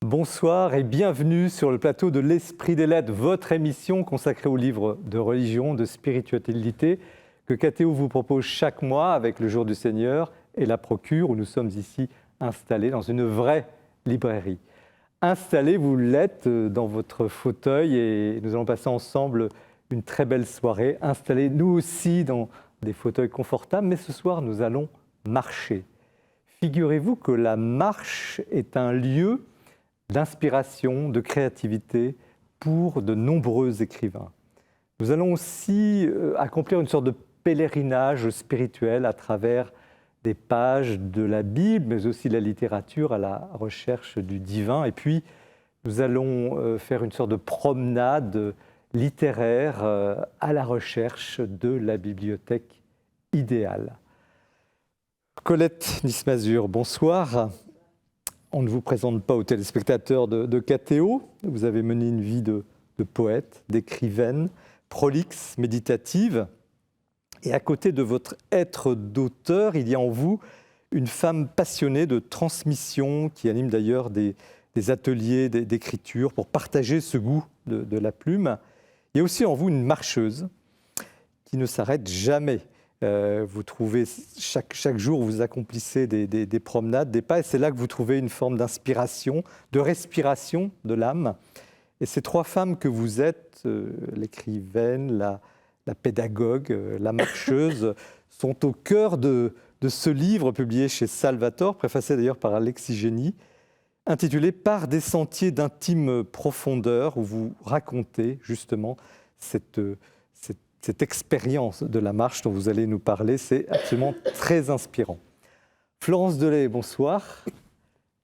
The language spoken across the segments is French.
Bonsoir et bienvenue sur le plateau de l'Esprit des Lettres, votre émission consacrée aux livres de religion, de spiritualité que KTO vous propose chaque mois avec le Jour du Seigneur et la Procure, où nous sommes ici installés dans une vraie librairie. Installés, vous l'êtes dans votre fauteuil et nous allons passer ensemble une très belle soirée. Installés, nous aussi, dans des fauteuils confortables, mais ce soir, nous allons marcher. Figurez-vous que la marche est un lieu d'inspiration, de créativité pour de nombreux écrivains. Nous allons aussi accomplir une sorte de pèlerinage spirituel à travers des pages de la Bible, mais aussi de la littérature à la recherche du divin. Et puis, nous allons faire une sorte de promenade littéraire à la recherche de la bibliothèque idéale. Colette Nismazur, bonsoir. On ne vous présente pas aux téléspectateurs de KTO. Vous avez mené une vie de poète, d'écrivaine, prolixe, méditative. Et à côté de votre être d'auteur, il y a en vous une femme passionnée de transmission qui anime d'ailleurs des ateliers d'écriture pour partager ce goût de la plume. Il y a aussi en vous une marcheuse qui ne s'arrête jamais. Vous trouvez, chaque jour, vous accomplissez des promenades, des pas, et c'est là que vous trouvez une forme d'inspiration, de respiration de l'âme. Et ces trois femmes que vous êtes, l'écrivaine, la pédagogue, la marcheuse, sont au cœur de ce livre publié chez Salvator, préfacé d'ailleurs par Alexis Génie, intitulé « Par des sentiers d'intime profondeur », où vous racontez justement cette expérience de la marche dont vous allez nous parler. C'est absolument très inspirant. Florence Delay, bonsoir.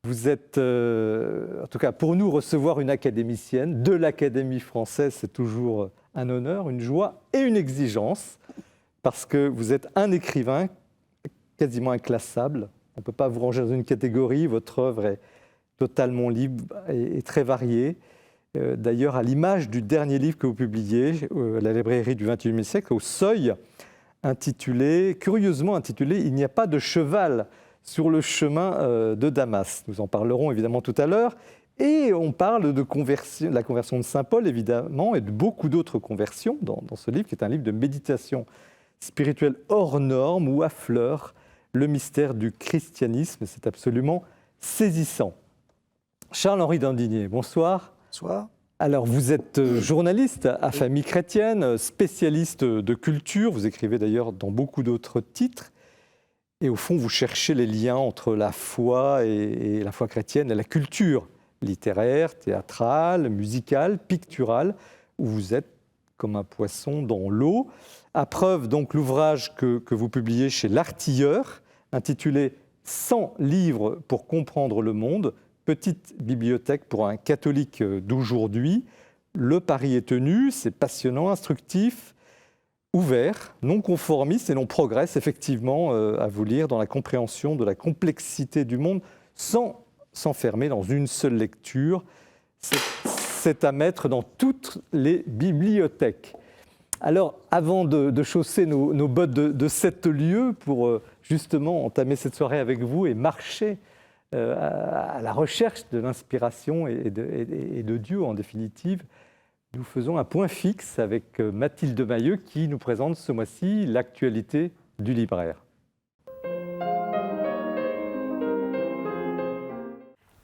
Vous êtes, en tout cas pour nous, recevoir une académicienne de l'Académie française, c'est toujours un honneur, une joie et une exigence, parce que vous êtes un écrivain quasiment inclassable. On ne peut pas vous ranger dans une catégorie, votre œuvre est totalement libre et très variée. D'ailleurs, à l'image du dernier livre que vous publiez, La librairie du XXIe siècle, au Seuil, curieusement intitulé « Il n'y a pas de cheval sur le chemin de Damas ». Nous en parlerons évidemment tout à l'heure. Et on parle de la conversion de Saint Paul, évidemment, et de beaucoup d'autres conversions dans ce livre, qui est un livre de méditation spirituelle hors norme, où affleure le mystère du christianisme. C'est absolument saisissant. Charles-Henri Dandinier, bonsoir. Bonsoir. Alors, vous êtes journaliste à Famille chrétienne, spécialiste de culture. Vous écrivez d'ailleurs dans beaucoup d'autres titres. Et au fond, vous cherchez les liens entre la foi et la foi chrétienne et la culture littéraire, théâtrale, musicale, picturale, où vous êtes comme un poisson dans l'eau. À preuve, donc, l'ouvrage que vous publiez chez L'Artilleur, intitulé « 100 livres pour comprendre le monde », petite bibliothèque pour un catholique d'aujourd'hui. Le pari est tenu, c'est passionnant, instructif, ouvert, non conformiste et non progresse, effectivement, à vous lire dans la compréhension de la complexité du monde, sans s'enfermer dans une seule lecture. C'est à mettre dans toutes les bibliothèques. Alors, avant de chausser nos bottes de 7 lieues pour justement entamer cette soirée avec vous et marcher à la recherche de l'inspiration et de Dieu, en définitive, nous faisons un point fixe avec Mathilde Mailleux qui nous présente ce mois-ci l'actualité du libraire.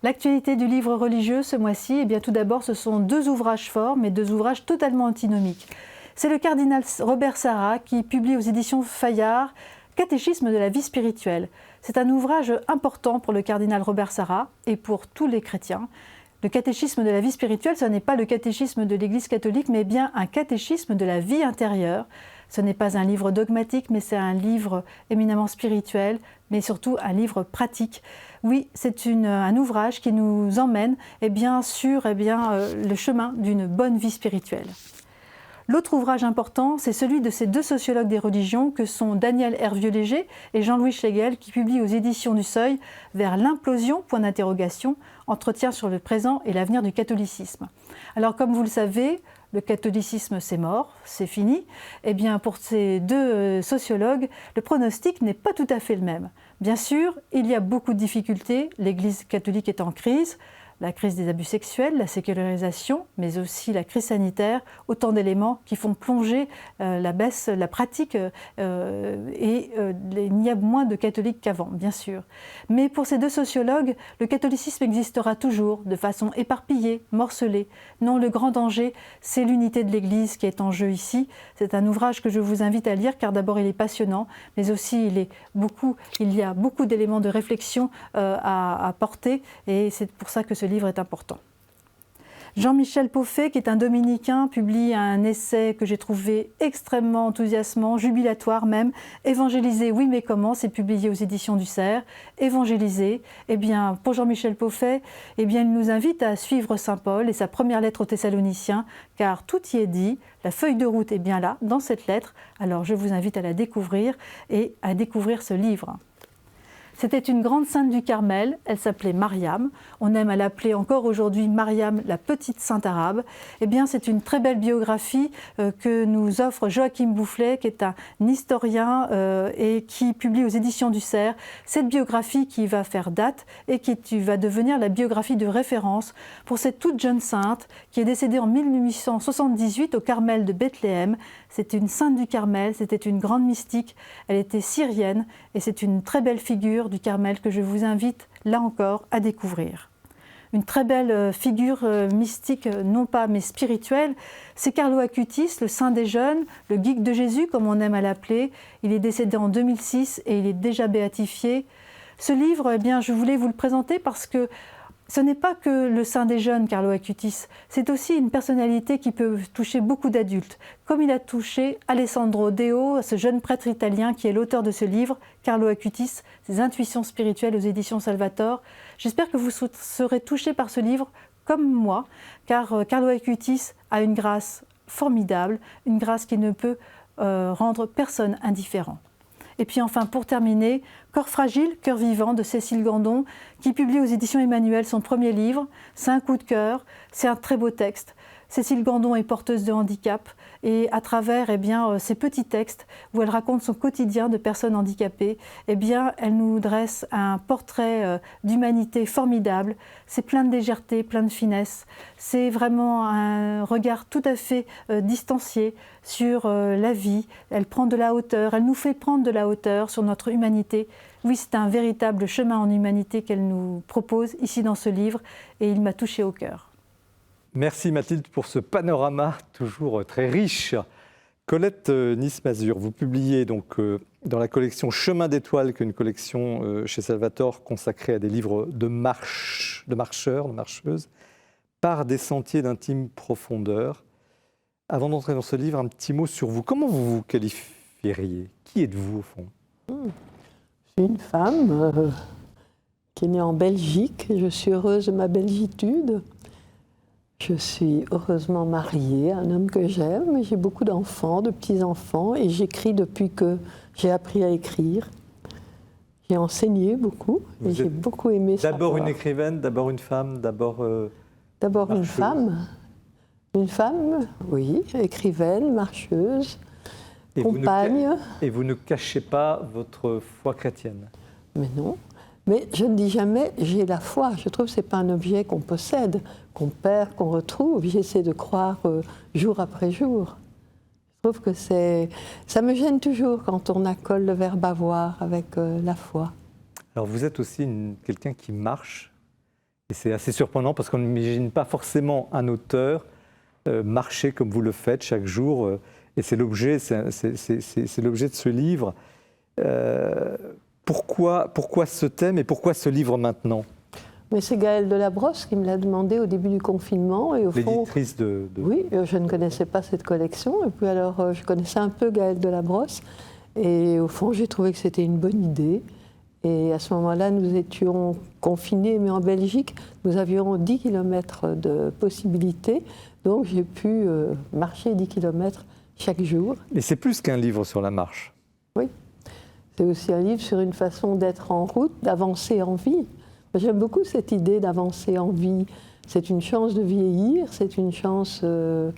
L'actualité du livre religieux ce mois-ci, eh bien, tout d'abord, ce sont 2 ouvrages forts, mais 2 ouvrages totalement antinomiques. C'est le cardinal Robert Sarra qui publie aux éditions Fayard « Catéchisme de la vie spirituelle ». C'est un ouvrage important pour le cardinal Robert Sarra et pour tous les chrétiens. Le catéchisme de la vie spirituelle, ce n'est pas le catéchisme de l'Église catholique, mais bien un catéchisme de la vie intérieure. Ce n'est pas un livre dogmatique, mais c'est un livre éminemment spirituel, mais surtout un livre pratique. Oui, c'est un ouvrage qui nous emmène sur le chemin d'une bonne vie spirituelle. L'autre ouvrage important, c'est celui de ces 2 sociologues des religions que sont Daniel Hervieux-Léger et Jean-Louis Schlegel, qui publient aux éditions du Seuil « Vers l'implosion, entretien sur le présent et l'avenir du catholicisme ». Alors, comme vous le savez, le catholicisme c'est mort, c'est fini. Eh bien, pour ces 2 sociologues, le pronostic n'est pas tout à fait le même. Bien sûr, il y a beaucoup de difficultés, l'Église catholique est en crise, la crise des abus sexuels, la sécularisation, mais aussi la crise sanitaire, autant d'éléments qui font plonger la baisse, la pratique, et il y a moins de catholiques qu'avant, bien sûr. Mais pour ces deux sociologues, le catholicisme existera toujours, de façon éparpillée, morcelée. Non, le grand danger, c'est l'unité de l'Église qui est en jeu ici. C'est un ouvrage que je vous invite à lire, car d'abord il est passionnant, mais aussi il y a beaucoup d'éléments de réflexion à porter, et c'est pour ça que ce livre est important. Jean-Michel Pauffet, qui est un dominicain, publie un essai que j'ai trouvé extrêmement enthousiasmant, jubilatoire même, « Évangéliser, oui mais comment ?» c'est publié aux éditions du Cerf. Évangéliser, eh bien, pour Jean-Michel Pauffet, eh bien, il nous invite à suivre saint Paul et sa première lettre aux Thessaloniciens, car tout y est dit, la feuille de route est bien là, dans cette lettre, alors je vous invite à la découvrir et à découvrir ce livre. C'était une grande sainte du Carmel, elle s'appelait Mariam. On aime à l'appeler encore aujourd'hui Mariam, la petite sainte arabe. Eh bien, c'est une très belle biographie que nous offre Joachim Boufflet, qui est un historien et qui publie aux éditions du Cerf. Cette biographie qui va faire date et qui va devenir la biographie de référence pour cette toute jeune sainte qui est décédée en 1878 au Carmel de Bethléem. C'est une sainte du Carmel, c'était une grande mystique, elle était syrienne et c'est une très belle figure du Carmel que je vous invite, là encore, à découvrir. Une très belle figure mystique, non pas mais spirituelle, c'est Carlo Acutis, le saint des jeunes, le geek de Jésus, comme on aime à l'appeler. Il est décédé en 2006 et il est déjà béatifié. Ce livre, eh bien, je voulais vous le présenter parce que ce n'est pas que le saint des jeunes, Carlo Acutis, c'est aussi une personnalité qui peut toucher beaucoup d'adultes, comme il a touché Alessandro Deo, ce jeune prêtre italien qui est l'auteur de ce livre, Carlo Acutis, ses intuitions spirituelles aux éditions Salvator. J'espère que vous serez touchés par ce livre comme moi, car Carlo Acutis a une grâce formidable, une grâce qui ne peut rendre personne indifférent. Et puis enfin, pour terminer, Corps fragile, cœur vivant de Cécile Gandon, qui publie aux éditions Emmanuel son premier livre. C'est un coup de cœur, c'est un très beau texte. Cécile Gandon est porteuse de handicap et à travers ces petits textes où elle raconte son quotidien de personne handicapée, elle nous dresse un portrait d'humanité formidable. C'est plein de légèreté, plein de finesse. C'est vraiment un regard tout à fait distancié sur la vie. Elle prend de la hauteur, elle nous fait prendre de la hauteur sur notre humanité. Oui, c'est un véritable chemin en humanité qu'elle nous propose ici dans ce livre et il m'a touchée au cœur. Merci Mathilde pour ce panorama toujours très riche. Colette Nice-Mazur, vous publiez donc dans la collection Chemin d'étoiles, qui est une collection chez Salvator consacrée à des livres de marcheurs, de marcheuses, par des sentiers d'intime profondeur. Avant d'entrer dans ce livre, un petit mot sur vous. Comment vous vous qualifieriez? Qui êtes-vous au fond? Je suis une femme qui est née en Belgique. Je suis heureuse de ma belgitude. Je suis heureusement mariée à un homme que j'aime. J'ai beaucoup d'enfants, de petits-enfants, et j'écris depuis que j'ai appris à écrire. J'ai enseigné beaucoup et j'ai beaucoup aimé ça. D'abord une écrivaine, d'abord une femme, d'abord une femme. Une femme, oui, écrivaine, marcheuse, compagne. Et vous ne cachez pas votre foi chrétienne? Mais non. Mais je ne dis jamais « j'ai la foi ». Je trouve que ce n'est pas un objet qu'on possède, qu'on perd, qu'on retrouve. J'essaie de croire jour après jour. Je trouve que ça me gêne toujours quand on accole le verbe « avoir » avec la foi. Alors vous êtes aussi quelqu'un qui marche. Et c'est assez surprenant parce qu'on n'imagine pas forcément un auteur marcher comme vous le faites chaque jour. Et c'est l'objet de ce livre. Pourquoi ce thème et pourquoi ce livre maintenant? Mais c'est Gaëlle Delabrosse qui me l'a demandé au début du confinement. Et au fond, l'éditrice de... Oui, je ne connaissais pas cette collection. Et puis alors, je connaissais un peu Gaëlle Delabrosse. Et au fond, j'ai trouvé que c'était une bonne idée. Et à ce moment-là, nous étions confinés, mais en Belgique, nous avions 10 km de possibilités. Donc j'ai pu marcher 10 km chaque jour. Mais c'est plus qu'un livre sur la marche. Oui. C'est aussi un livre sur une façon d'être en route, d'avancer en vie. J'aime beaucoup cette idée d'avancer en vie. C'est une chance de vieillir, c'est une chance de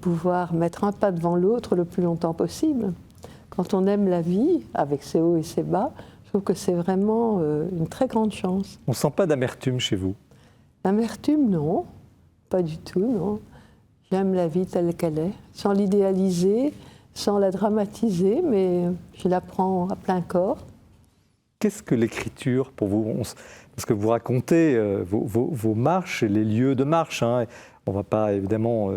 pouvoir mettre un pas devant l'autre le plus longtemps possible. Quand on aime la vie, avec ses hauts et ses bas, je trouve que c'est vraiment une très grande chance. On ne sent pas d'amertume chez vous? L'amertume, non, pas du tout, non. J'aime la vie telle qu'elle est, sans l'idéaliser, sans la dramatiser, mais je la prends à plein corps. Qu'est-ce que l'écriture pour vous? Parce que vous racontez vos marches et les lieux de marche. Hein. On ne va pas évidemment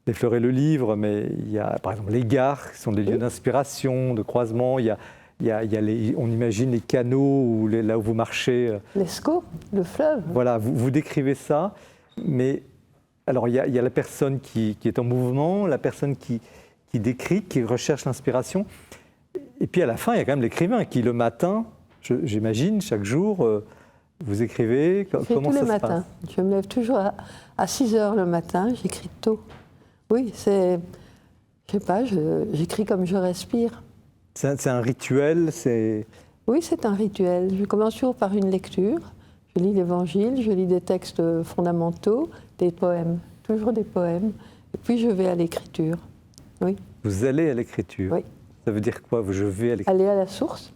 effleurer le livre, mais il y a par exemple les gares qui sont des lieux d'inspiration, de croisement. Il y a on imagine les canaux ou là où vous marchez. L'Escaut, le fleuve. Voilà, vous décrivez ça, mais alors il y a la personne qui est en mouvement, la personne qui décrit, qui recherche l'inspiration, et puis à la fin il y a quand même l'écrivain qui le matin, j'imagine, chaque jour, vous écrivez. Comment ça se passe? Tous les matins. Je me lève toujours à 6 heures le matin, j'écris tôt. Oui, je sais pas, j'écris comme je respire. C'est un rituel, Oui, c'est un rituel. Je commence toujours par une lecture. Je lis l'Évangile, je lis des textes fondamentaux, des poèmes, toujours des poèmes. Et puis je vais à l'écriture. Oui. Vous allez à l'écriture? Oui. Ça veut dire quoi? Je vais à l'écriture? Aller à la source,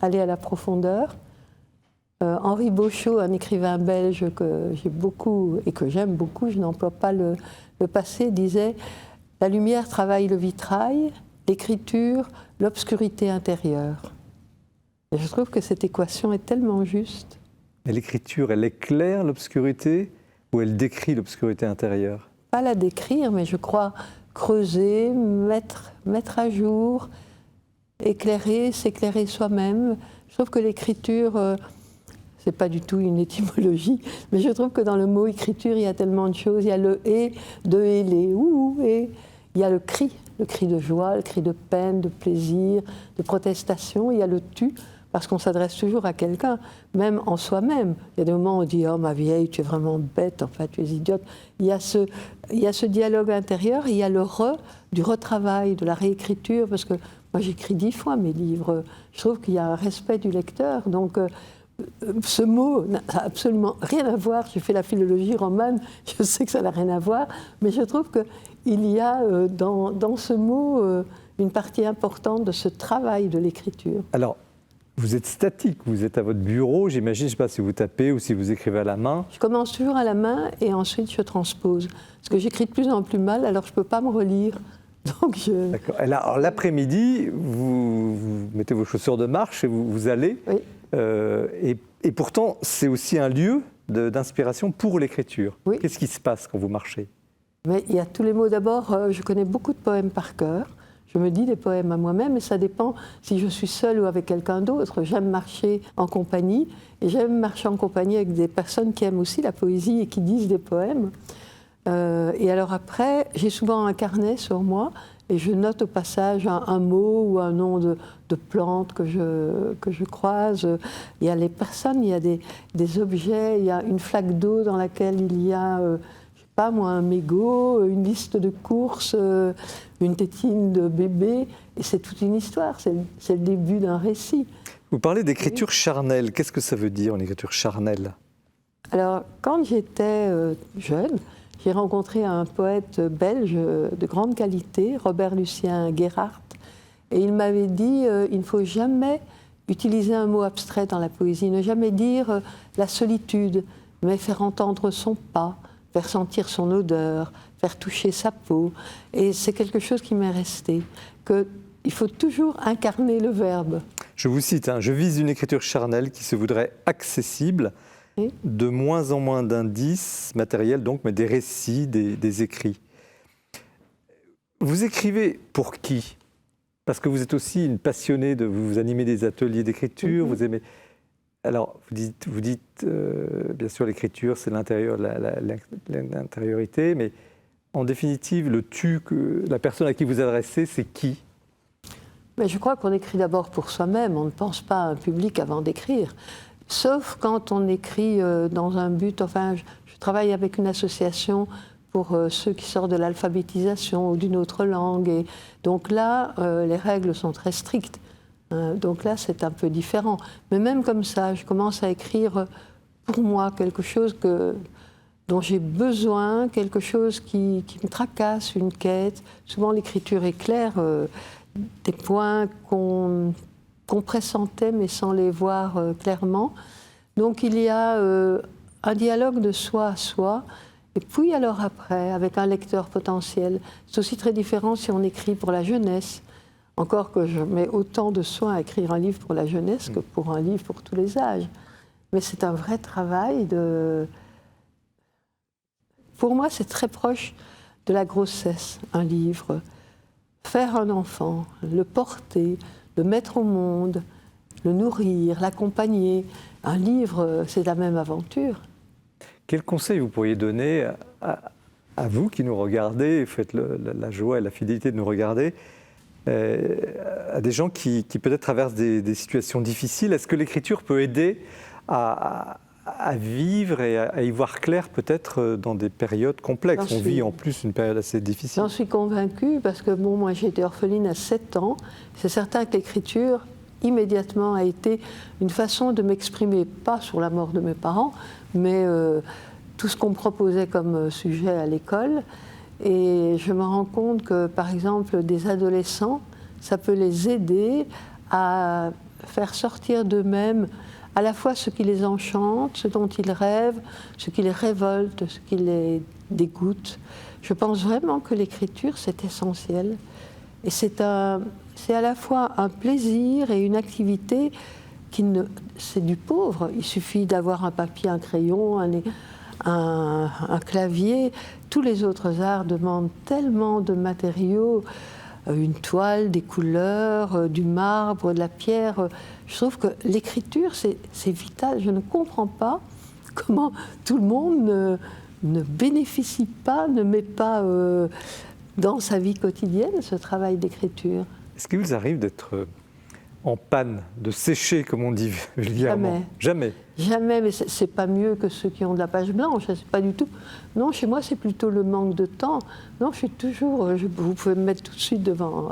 aller à la profondeur. Henri Beauchot, un écrivain belge que j'ai beaucoup et que j'aime beaucoup, je n'emploie pas le passé, disait « La lumière travaille le vitrail, l'écriture, l'obscurité intérieure ». Et je trouve que cette équation est tellement juste. Mais l'écriture, elle éclaire l'obscurité ou elle décrit l'obscurité intérieure? Pas la décrire, mais je crois creuser, mettre à jour, éclairer, s'éclairer soi-même. Je trouve que l'écriture, c'est pas du tout une étymologie, mais je trouve que dans le mot écriture, il y a tellement de choses. Il y a le « et » de « héler », et il y a le cri de joie, le cri de peine, de plaisir, de protestation. Il y a le « tu », parce qu'on s'adresse toujours à quelqu'un, même en soi-même. Il y a des moments où on dit « Oh ma vieille, tu es vraiment bête, enfin tu es idiote ». Il y a ce dialogue intérieur, il y a le du retravail, de la réécriture, parce que moi j'écris 10 fois mes livres. Je trouve qu'il y a un respect du lecteur, donc ce mot n'a absolument rien à voir. J'ai fait la philologie romane, je sais que ça n'a rien à voir, mais je trouve qu'il y a dans ce mot une partie importante de ce travail de l'écriture. Alors, vous êtes statique, vous êtes à votre bureau, j'imagine, je ne sais pas si vous tapez ou si vous écrivez à la main. Je commence toujours à la main et ensuite je transpose. Parce que j'écris de plus en plus mal, alors je ne peux pas me relire. D'accord. Alors l'après-midi, vous mettez vos chaussures de marche et vous allez. Oui. Et pourtant, c'est aussi un lieu d'inspiration pour l'écriture. Oui. Qu'est-ce qui se passe quand vous marchez? Mais il y a tous les mots. D'abord, je connais beaucoup de poèmes par cœur. Je me dis des poèmes à moi-même, et ça dépend si je suis seule ou avec quelqu'un d'autre. J'aime marcher en compagnie, et j'aime marcher en compagnie avec des personnes qui aiment aussi la poésie et qui disent des poèmes. Et alors après, j'ai souvent un carnet sur moi, et je note au passage un mot ou un nom de plante que je croise. Il y a les personnes, il y a des objets, il y a une flaque d'eau dans laquelle il y a... pas moi, un mégot, une liste de courses, une tétine de bébé, et c'est toute une histoire, c'est le début d'un récit. Vous parlez d'écriture charnelle, qu'est-ce que ça veut dire, une écriture charnelle? Alors, quand j'étais jeune, j'ai rencontré un poète belge de grande qualité, Robert Lucien Guérard, et il m'avait dit il ne faut jamais utiliser un mot abstrait dans la poésie, ne jamais dire la solitude, mais faire entendre son pas, faire sentir son odeur, faire toucher sa peau. Et c'est quelque chose qui m'est resté, qu'il faut toujours incarner le verbe. Je vous cite, je vise une écriture charnelle qui se voudrait accessible, oui. De moins en moins d'indices matériels, donc, mais des récits, des écrits. Vous écrivez pour qui? Parce que vous êtes aussi une passionnée, vous animez des ateliers d'écriture, vous aimez... Alors, vous dites bien sûr, l'écriture, c'est l'intérieur, l'intériorité, mais en définitive, le tu, la personne à qui vous adressez, c'est qui? Mais je crois qu'on écrit d'abord pour soi-même, on ne pense pas à un public avant d'écrire. Sauf quand on écrit dans un but, enfin, je travaille avec une association pour ceux qui sortent de l'alphabétisation ou d'une autre langue, et donc là, les règles sont très strictes. Donc là, c'est un peu différent. Mais même comme ça, je commence à écrire pour moi quelque chose dont j'ai besoin, quelque chose qui me tracasse, une quête. Souvent, l'écriture éclaire des points qu'on pressentait, mais sans les voir clairement. Donc il y a un dialogue de soi à soi, et puis alors après, avec un lecteur potentiel. C'est aussi très différent si on écrit pour la jeunesse. Encore que je mets autant de soin à écrire un livre pour la jeunesse que pour un livre pour tous les âges. Mais c'est un vrai travail de... Pour moi, c'est très proche de la grossesse, un livre. Faire un enfant, le porter, le mettre au monde, le nourrir, l'accompagner. Un livre, c'est la même aventure. Quel conseil vous pourriez donner à vous qui nous regardez, faites la joie et la fidélité de nous regarder, à des gens qui peut-être traversent des situations difficiles? Est-ce que l'écriture peut aider à vivre et à y voir clair peut-être dans des périodes complexes? On vit en plus une période assez difficile. J'en suis convaincue parce que bon, moi j'ai été orpheline à 7 ans. C'est certain que l'écriture immédiatement a été une façon de m'exprimer, pas sur la mort de mes parents, mais tout ce qu'on me proposait comme sujet à l'école. Et je me rends compte que, par exemple, des adolescents, ça peut les aider à faire sortir d'eux-mêmes à la fois ce qui les enchante, ce dont ils rêvent, ce qui les révolte, ce qui les dégoûte. Je pense vraiment que l'écriture, c'est essentiel. Et c'est à la fois un plaisir et une activité c'est du pauvre. Il suffit d'avoir un papier, un crayon, un clavier. Tous les autres arts demandent tellement de matériaux, une toile, des couleurs, du marbre, de la pierre. Je trouve que l'écriture, c'est vital. Je ne comprends pas comment tout le monde ne bénéficie pas, ne met pas dans sa vie quotidienne ce travail d'écriture. Est-ce qu'il vous arrive d'être en panne, de sécher, comme on dit vulgairement? Jamais. Jamais, mais c'est pas mieux que ceux qui ont de la page blanche, c'est pas du tout. Non, chez moi, c'est plutôt le manque de temps. Non, je suis toujours, vous pouvez me mettre tout de suite devant.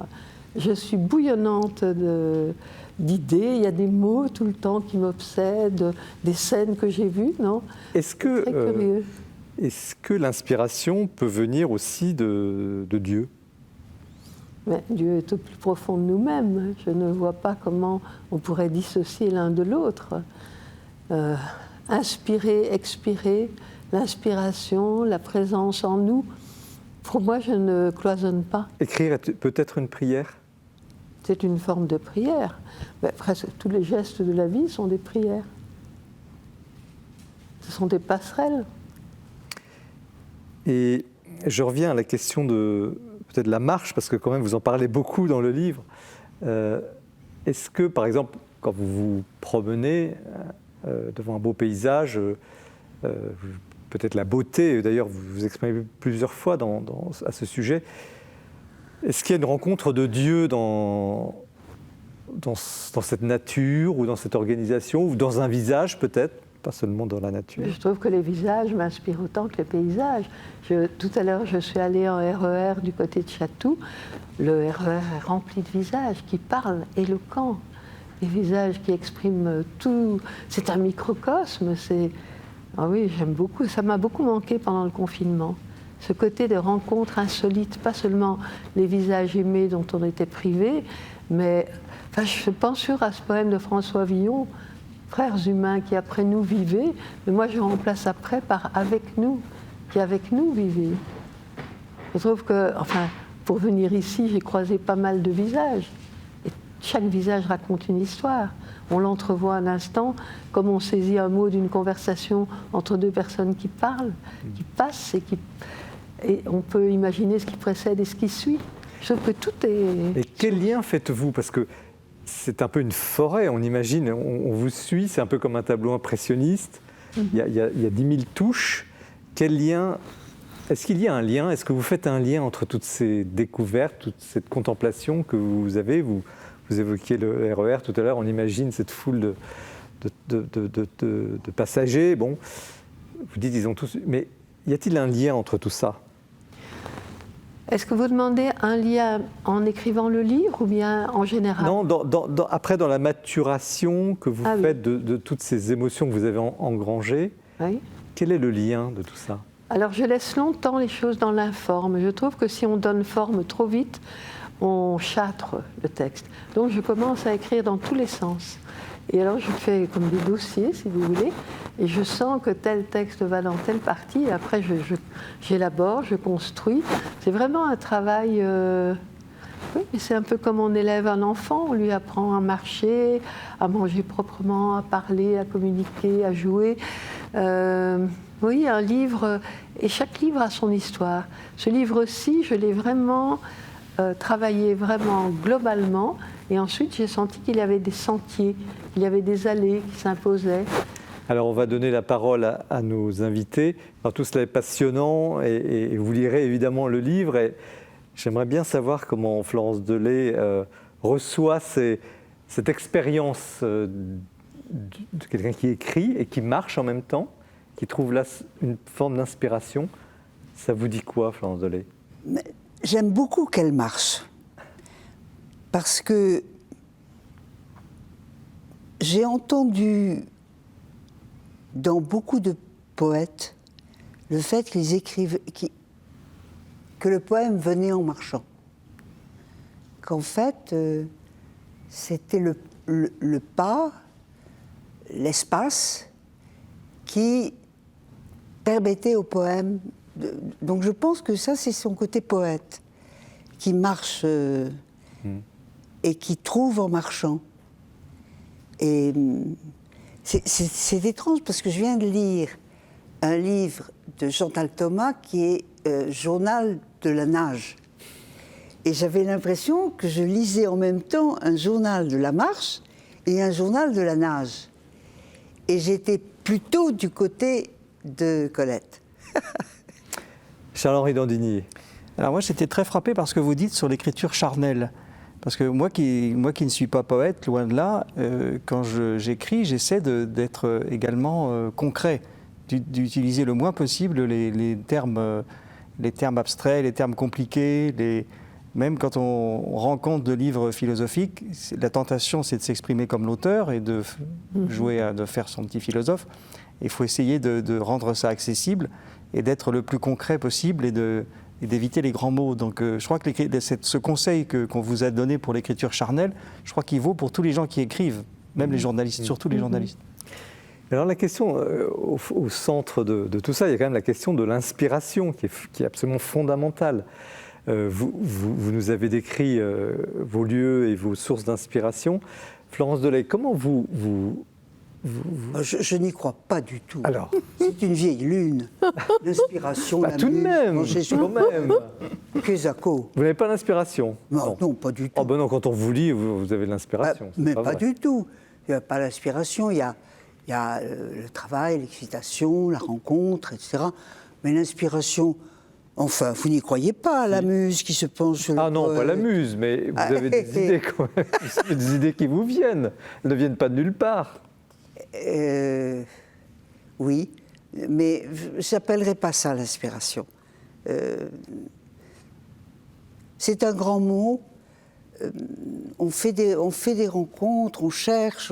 Je suis bouillonnante d'idées, il y a des mots tout le temps qui m'obsèdent, des scènes que j'ai vues, non? Est-ce que l'inspiration peut venir aussi de Dieu? Mais Dieu est au plus profond de nous-mêmes. Je ne vois pas comment on pourrait dissocier l'un de l'autre. Inspirer, expirer, l'inspiration, la présence en nous. Pour moi, je ne cloisonne pas. Écrire est peut-être une prière? C'est une forme de prière. Mais presque tous les gestes de la vie sont des prières. Ce sont des passerelles. Et je reviens à la question de peut-être la marche, parce que quand même vous en parlez beaucoup dans le livre. Est-ce que, par exemple, quand vous vous promenez devant un beau paysage, peut-être la beauté, d'ailleurs vous vous exprimez plusieurs fois à ce sujet, est-ce qu'il y a une rencontre de Dieu dans cette nature, ou dans cette organisation, ou dans un visage peut-être, pas seulement dans la nature? Je trouve que les visages m'inspirent autant que les paysages. Tout à l'heure, je suis allée en RER du côté de Chatou. Le RER est rempli de visages qui parlent, éloquents. Des visages qui expriment tout. C'est un microcosme. Ah oui, j'aime beaucoup. Ça m'a beaucoup manqué pendant le confinement. Ce côté de rencontres insolites, pas seulement les visages aimés dont on était privé, mais enfin, je pense sur à ce poème de François Villon, Frères humains qui après nous vivaient, mais moi je remplace après par avec nous, qui avec nous vivaient. Je trouve que, enfin, pour venir ici, j'ai croisé pas mal de visages. Et chaque visage raconte une histoire. On l'entrevoit un instant, comme on saisit un mot d'une conversation entre deux personnes qui parlent, qui passent, et on peut imaginer ce qui précède et ce qui suit. Je trouve que tout est... Et quel lien faites-vous? Parce que c'est un peu une forêt, on imagine, on vous suit, c'est un peu comme un tableau impressionniste. Il y a 10 000 touches. Quel lien? Est-ce qu'il y a un lien? Est-ce que vous faites un lien entre toutes ces découvertes, toute cette contemplation que vous avez? Vous évoquiez le RER tout à l'heure, on imagine cette foule de passagers. Bon, vous dites, ils ont tous... Mais y a-t-il un lien entre tout ça? Est-ce que vous demandez un lien en écrivant le livre ou bien en général? Non, après, dans la maturation que vous faites de toutes ces émotions que vous avez engrangées, quel est le lien de tout ça? Alors, je laisse longtemps les choses dans l'informe. Je trouve que si on donne forme trop vite, on châtre le texte. Donc, je commence à écrire dans tous les sens. Et alors, je fais comme des dossiers, si vous voulez. et je sens que tel texte va dans telle partie, et après j'élabore, je construis. C'est vraiment un travail... oui, c'est un peu comme on élève un enfant, on lui apprend à marcher, à manger proprement, à parler, à communiquer, à jouer. Oui, un livre, et chaque livre a son histoire. Ce livre-ci, je l'ai vraiment travaillé vraiment globalement, et ensuite j'ai senti qu'il y avait des sentiers, il y avait des allées qui s'imposaient. Alors on va donner la parole à nos invités. Alors, tout cela est passionnant, et vous lirez évidemment le livre. Et j'aimerais bien savoir comment Florence Delay reçoit cette expérience de quelqu'un qui écrit et qui marche en même temps, qui trouve là une forme d'inspiration. Ça vous dit quoi, Florence Delay? J'aime beaucoup qu'elle marche, parce que j'ai entendu dans beaucoup de poètes le fait qu'ils écrivent, que le poème venait en marchant. Qu'en fait, c'était le pas, l'espace qui permettait au poème. Donc je pense que ça, c'est son côté poète, qui marche et qui trouve en marchant. Et c'est étrange, parce que je viens de lire un livre de Chantal Thomas qui est Journal de la nage. Et j'avais l'impression que je lisais en même temps un journal de la marche et un journal de la nage. Et j'étais plutôt du côté de Colette. Charles-Henri Dandini. Alors moi, j'étais très frappé par ce que vous dites sur l'écriture charnelle. Parce que moi qui ne suis pas poète, loin de là, quand j'écris, j'essaie d'être également concret, d'utiliser le moins possible les termes abstraits, les termes compliqués. Même quand on rencontre de livres philosophiques, la tentation, c'est de s'exprimer comme l'auteur et de de faire son petit philosophe. Il faut essayer de rendre ça accessible et d'être le plus concret possible et d'éviter les grands mots. Donc je crois que ce conseil qu'on vous a donné pour l'écriture charnelle, je crois qu'il vaut pour tous les gens qui écrivent, même les journalistes, surtout les journalistes. Alors la question, au centre de tout ça, il y a quand même la question de l'inspiration qui est absolument fondamentale. Vous nous avez décrit vos lieux et vos sources d'inspiration. Florence Delay, comment vous... Je n'y crois pas du tout. Alors, c'est une vieille lune. L'inspiration, tout de même, quand même. Quesaco. Vous n'avez pas d'inspiration? Non, pas du tout. Oh ben non, quand on vous lit, vous avez de l'inspiration. Mais pas du tout. Il n'y a pas l'inspiration, il y a le travail, l'excitation, la rencontre, etc. Mais l'inspiration, enfin, vous n'y croyez pas, la muse qui se penche sur le... Ah non, pas la muse, mais vous avez des idées quand même. Vous avez des idées qui vous viennent. Elles ne viennent pas de nulle part. Oui, mais je n'appellerais pas ça l'inspiration. C'est un grand mot. On fait des rencontres, on cherche,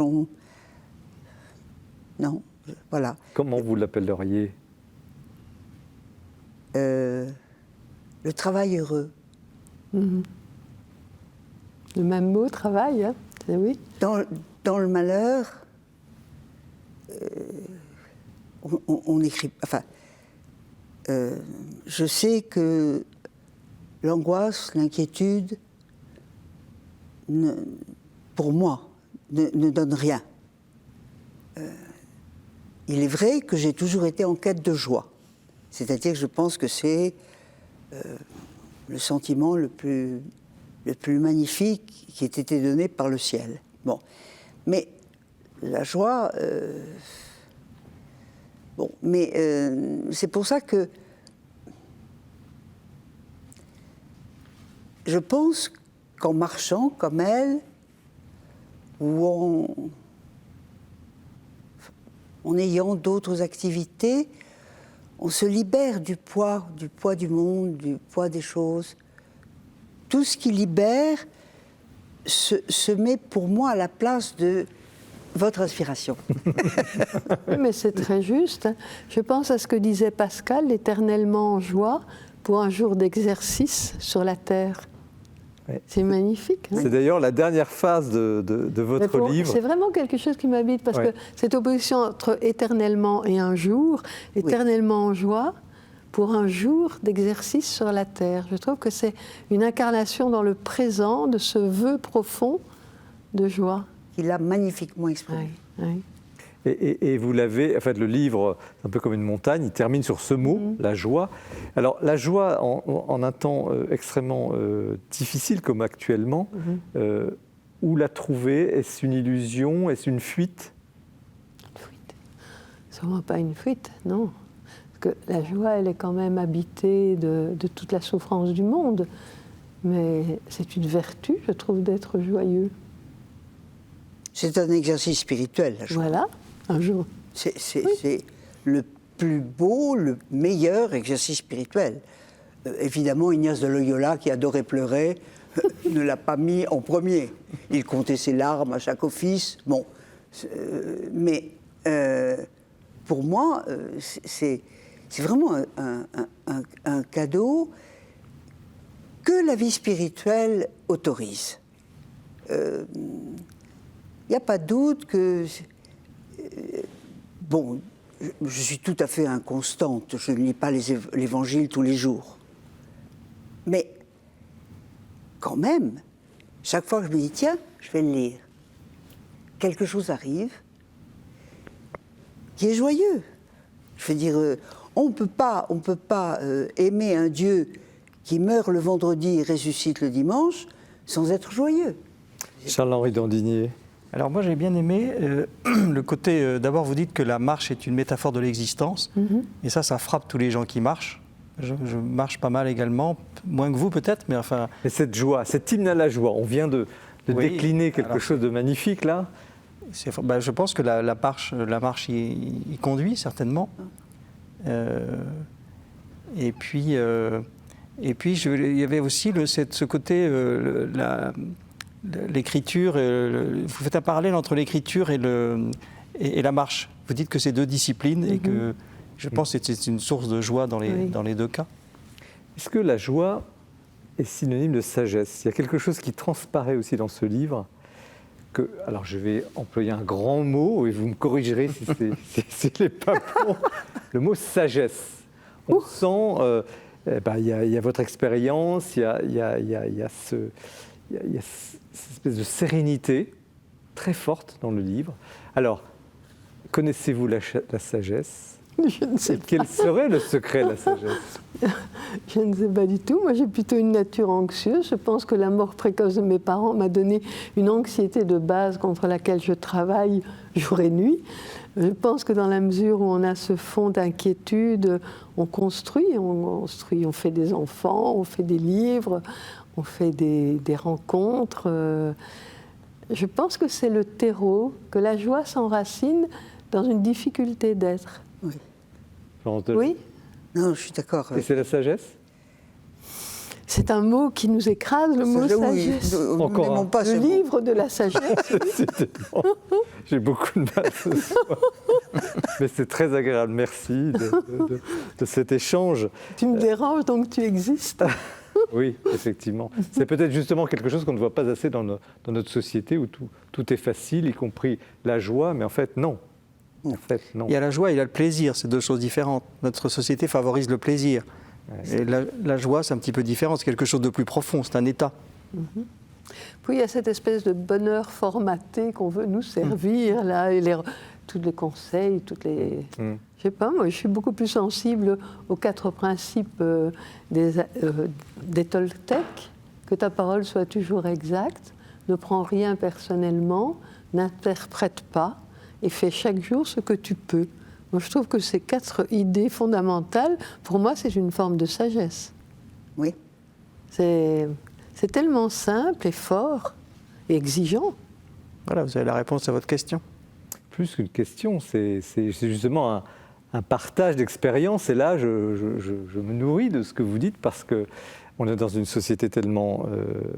Non, voilà. Comment vous l'appelleriez? Le travail heureux. Le même mot, travail, hein, oui. Dans le malheur, on écrit... Enfin, je sais que l'angoisse, l'inquiétude, pour moi, ne donne rien. Il est vrai que j'ai toujours été en quête de joie. C'est-à-dire que je pense que c'est le sentiment le plus magnifique qui ait été donné par le ciel. Bon. Mais la joie... c'est pour ça que je pense qu'en marchant comme elle, ou en ayant d'autres activités, on se libère du poids du monde, du poids des choses. Tout ce qui libère se met pour moi à la place de votre inspiration. Oui, mais c'est très juste. Je pense à ce que disait Pascal, l'éternellement en joie pour un jour d'exercice sur la terre. Ouais. C'est magnifique. Hein. C'est d'ailleurs la dernière phase de Mais votre livre. c'est vraiment quelque chose qui m'habite, parce Ouais. que cette opposition entre éternellement et un jour, éternellement en joie, pour un jour d'exercice sur la terre. Je trouve que c'est une incarnation dans le présent de ce vœu profond de joie. Il a magnifiquement exprimé. Oui, oui. Et vous l'avez, en fait, le livre, c'est un peu comme une montagne, il termine sur ce mot, la joie. Alors, la joie, en un temps extrêmement difficile comme actuellement, où la trouver? Est-ce une illusion? Est-ce une fuite? Une fuite. Sûrement pas une fuite, non. Parce que la joie, elle est quand même habitée de toute la souffrance du monde. Mais c'est une vertu, je trouve, d'être joyeux. C'est un exercice spirituel, la joie. Voilà, un jour. C'est le plus beau, le meilleur exercice spirituel. Évidemment, Ignace de Loyola, qui adorait pleurer, ne l'a pas mis en premier. Il comptait ses larmes à chaque office. Bon, mais pour moi, c'est vraiment un cadeau que la vie spirituelle autorise. Il n'y a pas de doute que... bon, je suis tout à fait inconstante, je ne lis pas l'Évangile tous les jours. Mais quand même, chaque fois que je me dis, tiens, je vais le lire, quelque chose arrive qui est joyeux. Je veux dire, on ne peut pas aimer un Dieu qui meurt le vendredi et ressuscite le dimanche sans être joyeux. Charles-Henri Dandinier. Alors moi j'ai bien aimé le côté, d'abord vous dites que la marche est une métaphore de l'existence, et ça frappe tous les gens qui marchent. Je marche pas mal également, moins que vous peut-être, mais enfin... Mais cette joie, cet hymne à la joie, on vient de Oui, décliner quelque alors, chose de magnifique là. Je pense que la marche y conduit certainement. Et puis il y avait aussi ce côté, l'écriture, vous faites un parallèle entre l'écriture et la marche. Vous dites que c'est deux disciplines et que je pense que c'est une source de joie dans les deux cas. Est-ce que la joie est synonyme de sagesse? Il y a quelque chose qui transparaît aussi dans ce livre. Alors je vais employer un grand mot et vous me corrigerez si ce n'est pas bon. Le mot sagesse. On sent, il y a votre expérience, il y a cette espèce de sérénité très forte dans le livre. Alors, connaissez-vous la sagesse? Je ne sais pas. Quel serait le secret de la sagesse? Je ne sais pas du tout. Moi, j'ai plutôt une nature anxieuse. Je pense que la mort précoce de mes parents m'a donné une anxiété de base contre laquelle je travaille jour et nuit. Je pense que dans la mesure où on a ce fond d'inquiétude, on construit, on fait des enfants, on fait des livres, on fait des rencontres. Je pense que c'est le terreau, que la joie s'enracine dans une difficulté d'être. Oui. Oui. Non, je suis d'accord. Et c'est la sagesse? C'est un mot qui nous écrase, le mot sagesse. Encore un. Pas Le livre de la sagesse. J'ai beaucoup de mal ce soir. Mais c'est très agréable. Merci de cet échange. Tu me déranges, donc tu existes. Oui, effectivement. C'est peut-être justement quelque chose qu'on ne voit pas assez dans notre société où tout est facile, y compris la joie, mais en fait, non. En fait, non. Il y a la joie et il y a le plaisir, c'est deux choses différentes. Notre société favorise le plaisir. Et la joie, c'est un petit peu différent, c'est quelque chose de plus profond, c'est un état. Puis il y a cette espèce de bonheur formaté qu'on veut nous servir, là, et tous les conseils, Je sais pas, moi, je suis beaucoup plus sensible aux 4 principes des Toltecs, que ta parole soit toujours exacte, ne prends rien personnellement, n'interprète pas, et fais chaque jour ce que tu peux. Moi, je trouve que ces 4 idées fondamentales, pour moi, c'est une forme de sagesse. Oui. C'est tellement simple et fort et exigeant. Voilà, vous avez la réponse à votre question. Plus qu'une question, c'est justement un partage d'expérience. Et là, je me nourris de ce que vous dites parce qu'on est dans une société tellement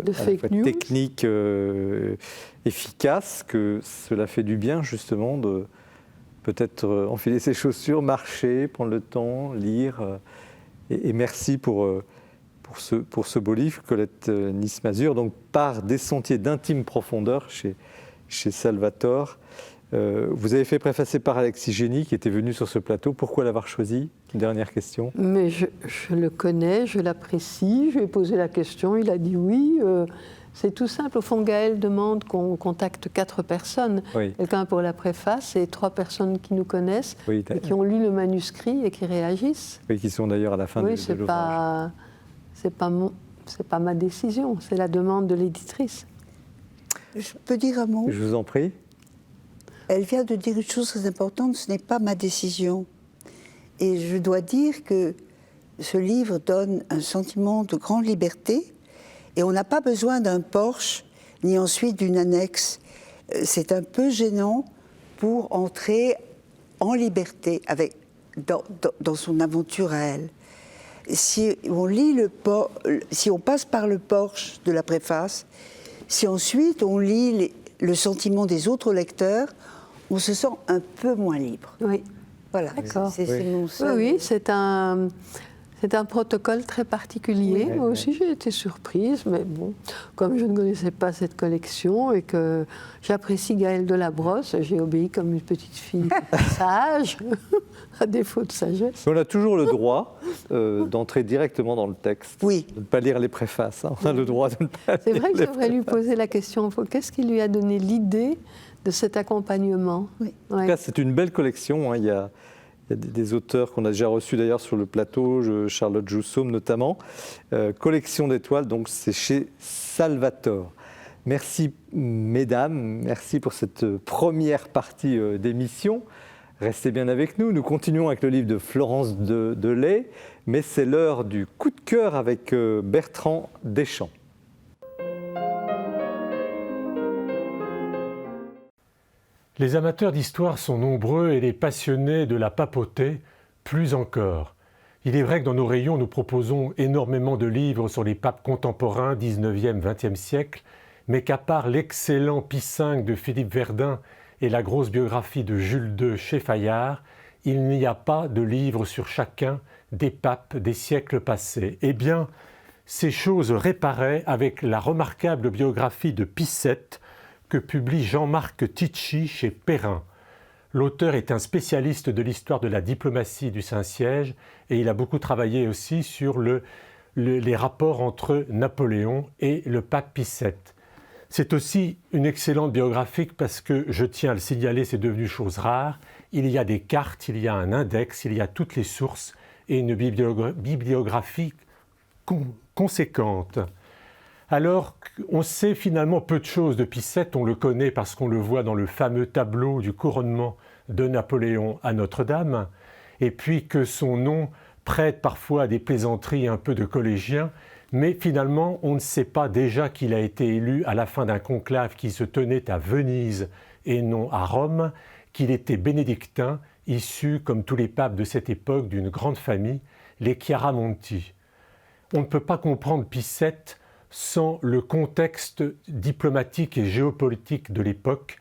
de fake news, technique, efficace, que cela fait du bien justement de peut-être enfiler ses chaussures, marcher, prendre le temps, lire. Et merci pour pour ce beau livre, Colette Nice-Mazur, donc par des sentiers d'intime profondeur chez Salvatore. Vous avez fait préfacer par Alexis Génie, qui était venu sur ce plateau. Pourquoi l'avoir choisi? Une dernière question. Mais je le connais, je l'apprécie. Je lui ai posé la question, il a dit oui. C'est tout simple. Au fond, Gaël demande qu'on contacte 4 personnes. Oui. Quelqu'un pour la préface et 3 personnes qui nous connaissent, Oui, et qui ont lu le manuscrit et qui réagissent. Oui, qui sont d'ailleurs à la fin Oui, de l'ouvrage. c'est pas ma décision, c'est la demande de l'éditrice. Je peux dire un mot? Je vous en prie. Elle vient de dire une chose très importante, ce n'est pas ma décision. Et je dois dire que ce livre donne un sentiment de grande liberté et on n'a pas besoin d'un Porsche ni ensuite d'une annexe. C'est un peu gênant pour entrer en liberté dans son aventure à elle. Si on passe par le Porsche de la préface, si ensuite on lit le sentiment des autres lecteurs, on se sent un peu moins libre. Oui. Voilà, D'accord. c'est mon seul... Oui, c'est un protocole très particulier. Oui, Moi oui, aussi, j'ai été surprise, mais bon, comme je ne connaissais pas cette collection et que j'apprécie Gaëlle Delabrosse, j'ai obéi comme une petite fille sage, à défaut de sagesse. On a toujours le droit d'entrer directement dans le texte, Oui. de ne pas lire les préfaces. On a le droit de ne pas C'est lire vrai que les j'aurais lui poser la question, qu'est-ce qui lui a donné l'idée de cet accompagnement? Oui. En tout cas, c'est une belle collection. Il y a des auteurs qu'on a déjà reçus d'ailleurs sur le plateau, Charlotte Joussaume notamment. Collection d'étoiles, donc c'est chez Salvatore. Merci mesdames, merci pour cette première partie d'émission. Restez bien avec nous. Nous continuons avec le livre de Florence Delay, mais c'est l'heure du coup de cœur avec Bertrand Deschamps. Les amateurs d'histoire sont nombreux et les passionnés de la papauté plus encore. Il est vrai que dans nos rayons, nous proposons énormément de livres sur les papes contemporains 19e, 20e siècle, mais qu'à part l'excellent Pie V de Philippe Verdun et la grosse biographie de Jules II chez Fayard, il n'y a pas de livre sur chacun des papes des siècles passés. Eh bien, ces choses réparaient avec la remarquable biographie de Pie VII, que publie Jean-Marc Tichy chez Perrin. L'auteur est un spécialiste de l'histoire de la diplomatie du Saint-Siège et il a beaucoup travaillé aussi sur les rapports entre Napoléon et le pape Pie VII. C'est aussi une excellente biographie parce que, je tiens à le signaler, c'est devenu chose rare. Il y a des cartes, il y a un index, il y a toutes les sources et une bibliographie conséquente. Alors, on sait finalement peu de choses de Pie VII, on le connaît parce qu'on le voit dans le fameux tableau du couronnement de Napoléon à Notre-Dame, et puis que son nom prête parfois à des plaisanteries un peu de collégiens, mais finalement on ne sait pas déjà qu'il a été élu à la fin d'un conclave qui se tenait à Venise et non à Rome, qu'il était bénédictin, issu, comme tous les papes de cette époque, d'une grande famille, les Chiaramonti. On ne peut pas comprendre Pie VII sans le contexte diplomatique et géopolitique de l'époque,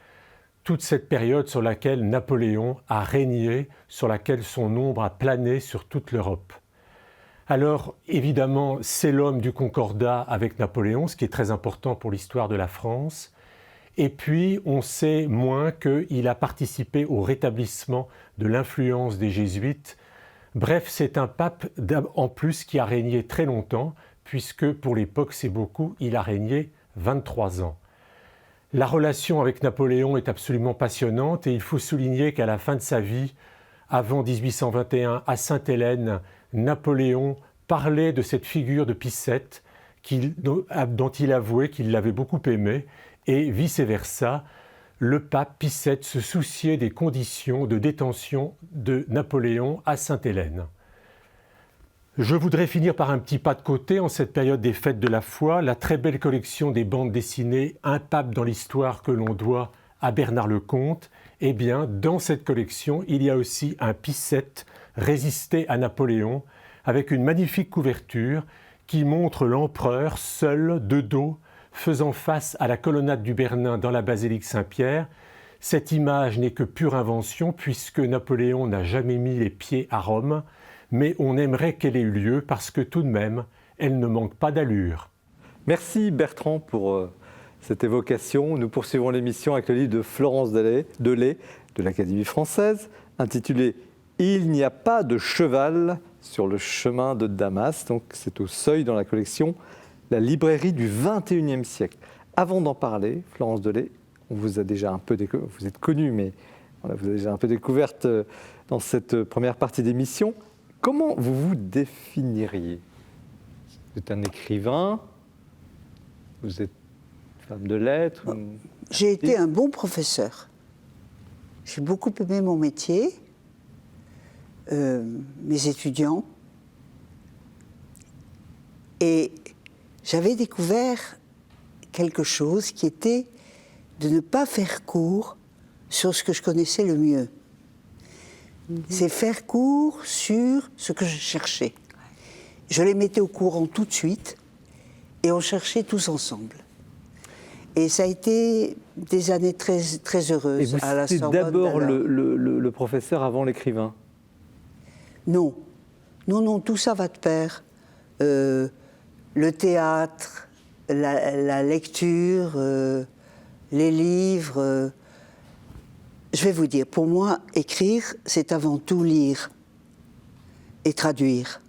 toute cette période sur laquelle Napoléon a régné, sur laquelle son ombre a plané sur toute l'Europe. Alors, évidemment, c'est l'homme du concordat avec Napoléon, ce qui est très important pour l'histoire de la France. Et puis, on sait moins qu'il a participé au rétablissement de l'influence des jésuites. Bref, c'est un pape en plus qui a régné très longtemps, puisque pour l'époque c'est beaucoup, il a régné 23 ans. La relation avec Napoléon est absolument passionnante et il faut souligner qu'à la fin de sa vie, avant 1821, à Sainte-Hélène, Napoléon parlait de cette figure de Pie VII dont il avouait qu'il l'avait beaucoup aimé et vice-versa, le pape Pie VII se souciait des conditions de détention de Napoléon à Sainte-Hélène. Je voudrais finir par un petit pas de côté en cette période des fêtes de la foi, la très belle collection des bandes dessinées Un pape dans l'histoire que l'on doit à Bernard Lecomte. Eh bien, dans cette collection, il y a aussi un Pie VII résisté à Napoléon avec une magnifique couverture qui montre l'empereur seul, de dos, faisant face à la colonnade du Bernin dans la basilique Saint-Pierre. Cette image n'est que pure invention puisque Napoléon n'a jamais mis les pieds à Rome, mais on aimerait qu'elle ait eu lieu parce que tout de même, elle ne manque pas d'allure. Merci Bertrand pour cette évocation. Nous poursuivons l'émission avec le livre de Florence Delay de l'Académie française, intitulé « Il n'y a pas de cheval sur le chemin de Damas ». Donc c'est au Seuil dans la collection La librairie du XXIe siècle. Avant d'en parler, Florence Delay, on vous a déjà un peu vous êtes connue, mais voilà, vous avez déjà un peu découverte dans cette première partie d'émission. Comment vous vous définiriez? Vous êtes un écrivain? Vous êtes femme de lettres? J'ai été un bon professeur. J'ai beaucoup aimé mon métier, mes étudiants. Et j'avais découvert quelque chose qui était de ne pas faire cours sur ce que je connaissais le mieux. C'est faire cours sur ce que je cherchais. Je les mettais au courant tout de suite et on cherchait tous ensemble. Et ça a été des années très, très heureuses à la Sorbonne. C'était d'abord le professeur avant l'écrivain? Non. Non, tout ça va de pair. Le théâtre, la lecture, les livres. Je vais vous dire, pour moi, écrire, c'est avant tout lire et traduire.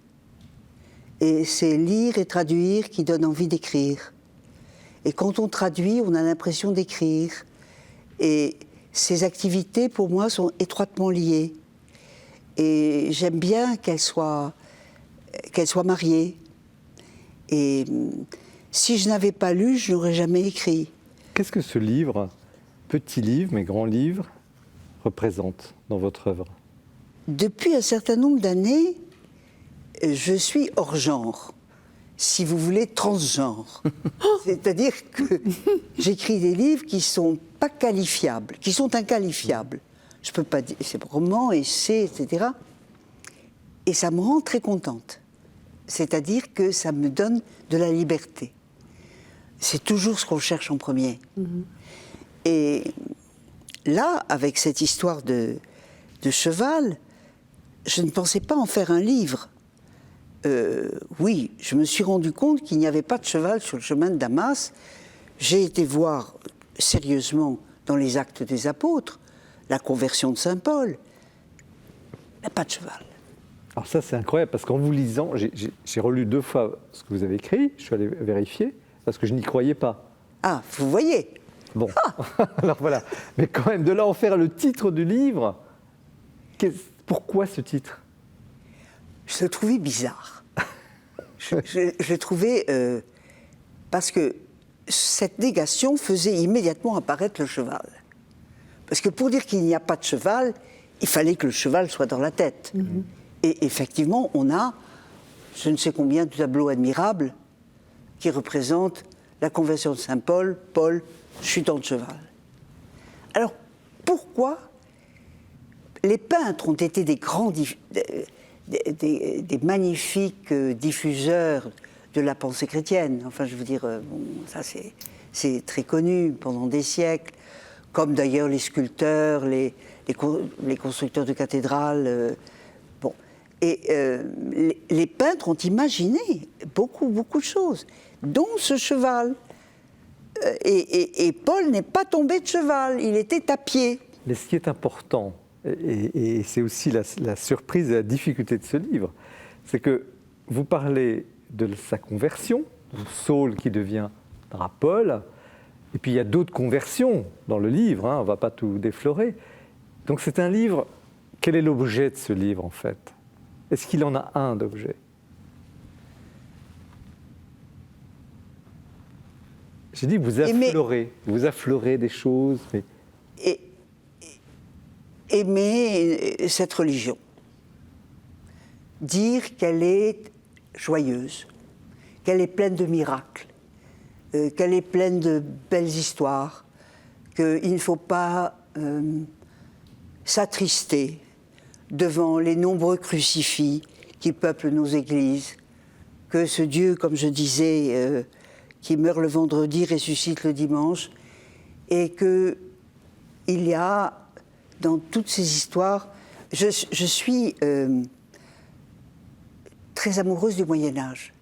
Et c'est lire et traduire qui donne envie d'écrire. Et quand on traduit, on a l'impression d'écrire. Et ces activités, pour moi, sont étroitement liées. Et j'aime bien qu'elles soient mariées. Et si je n'avais pas lu, je n'aurais jamais écrit. Qu'est-ce que ce livre, petit livre mais grand livre, représente dans votre œuvre? Depuis un certain nombre d'années, je suis hors genre. Si vous voulez, transgenre. C'est-à-dire que j'écris des livres qui ne sont pas qualifiables, qui sont inqualifiables. Je ne peux pas dire, c'est roman, essai, etc. Et ça me rend très contente. C'est-à-dire que ça me donne de la liberté. C'est toujours ce qu'on cherche en premier. Et là, avec cette histoire de cheval, je ne pensais pas en faire un livre. Oui, je me suis rendu compte qu'il n'y avait pas de cheval sur le chemin de Damas. J'ai été voir sérieusement dans les Actes des Apôtres la conversion de Saint Paul. Il n'y a pas de cheval. Alors ça, c'est incroyable, parce qu'en vous lisant, j'ai relu 2 fois ce que vous avez écrit, je suis allé vérifier, parce que je n'y croyais pas. Ah, vous voyez. Bon, alors voilà. Mais quand même, de là en faire le titre du livre, pourquoi ce titre? Je le trouvais bizarre. je le trouvais... parce que cette négation faisait immédiatement apparaître le cheval. Parce que pour dire qu'il n'y a pas de cheval, il fallait que le cheval soit dans la tête. Et effectivement, on a je ne sais combien de tableaux admirables qui représentent la conversion de Saint Paul, Paul chutant de cheval. Alors, pourquoi les peintres ont été des grands... Des magnifiques diffuseurs de la pensée chrétienne. Enfin, je veux dire, bon, ça c'est très connu pendant des siècles, comme d'ailleurs les sculpteurs, les constructeurs de cathédrales. Bon. Et les peintres ont imaginé beaucoup de choses, dont ce cheval. Et Paul n'est pas tombé de cheval, il était à pied. Mais ce qui est important, et c'est aussi la surprise et la difficulté de ce livre, c'est que vous parlez de sa conversion, Saul qui deviendra Paul, et puis il y a d'autres conversions dans le livre, on ne va pas tout déflorer. Donc c'est un livre, quel est l'objet de ce livre en fait? Est-ce qu'il en a un d'objet? J'ai dit que vous affleurez des choses, mais... Aimer cette religion, dire qu'elle est joyeuse, qu'elle est pleine de miracles, qu'elle est pleine de belles histoires, qu'il ne faut pas s'attrister devant les nombreux crucifix qui peuplent nos églises, que ce Dieu, comme je disais, qui meurt le vendredi, ressuscite le dimanche, et qu'il y a dans toutes ces histoires, je suis très amoureuse du Moyen-Âge.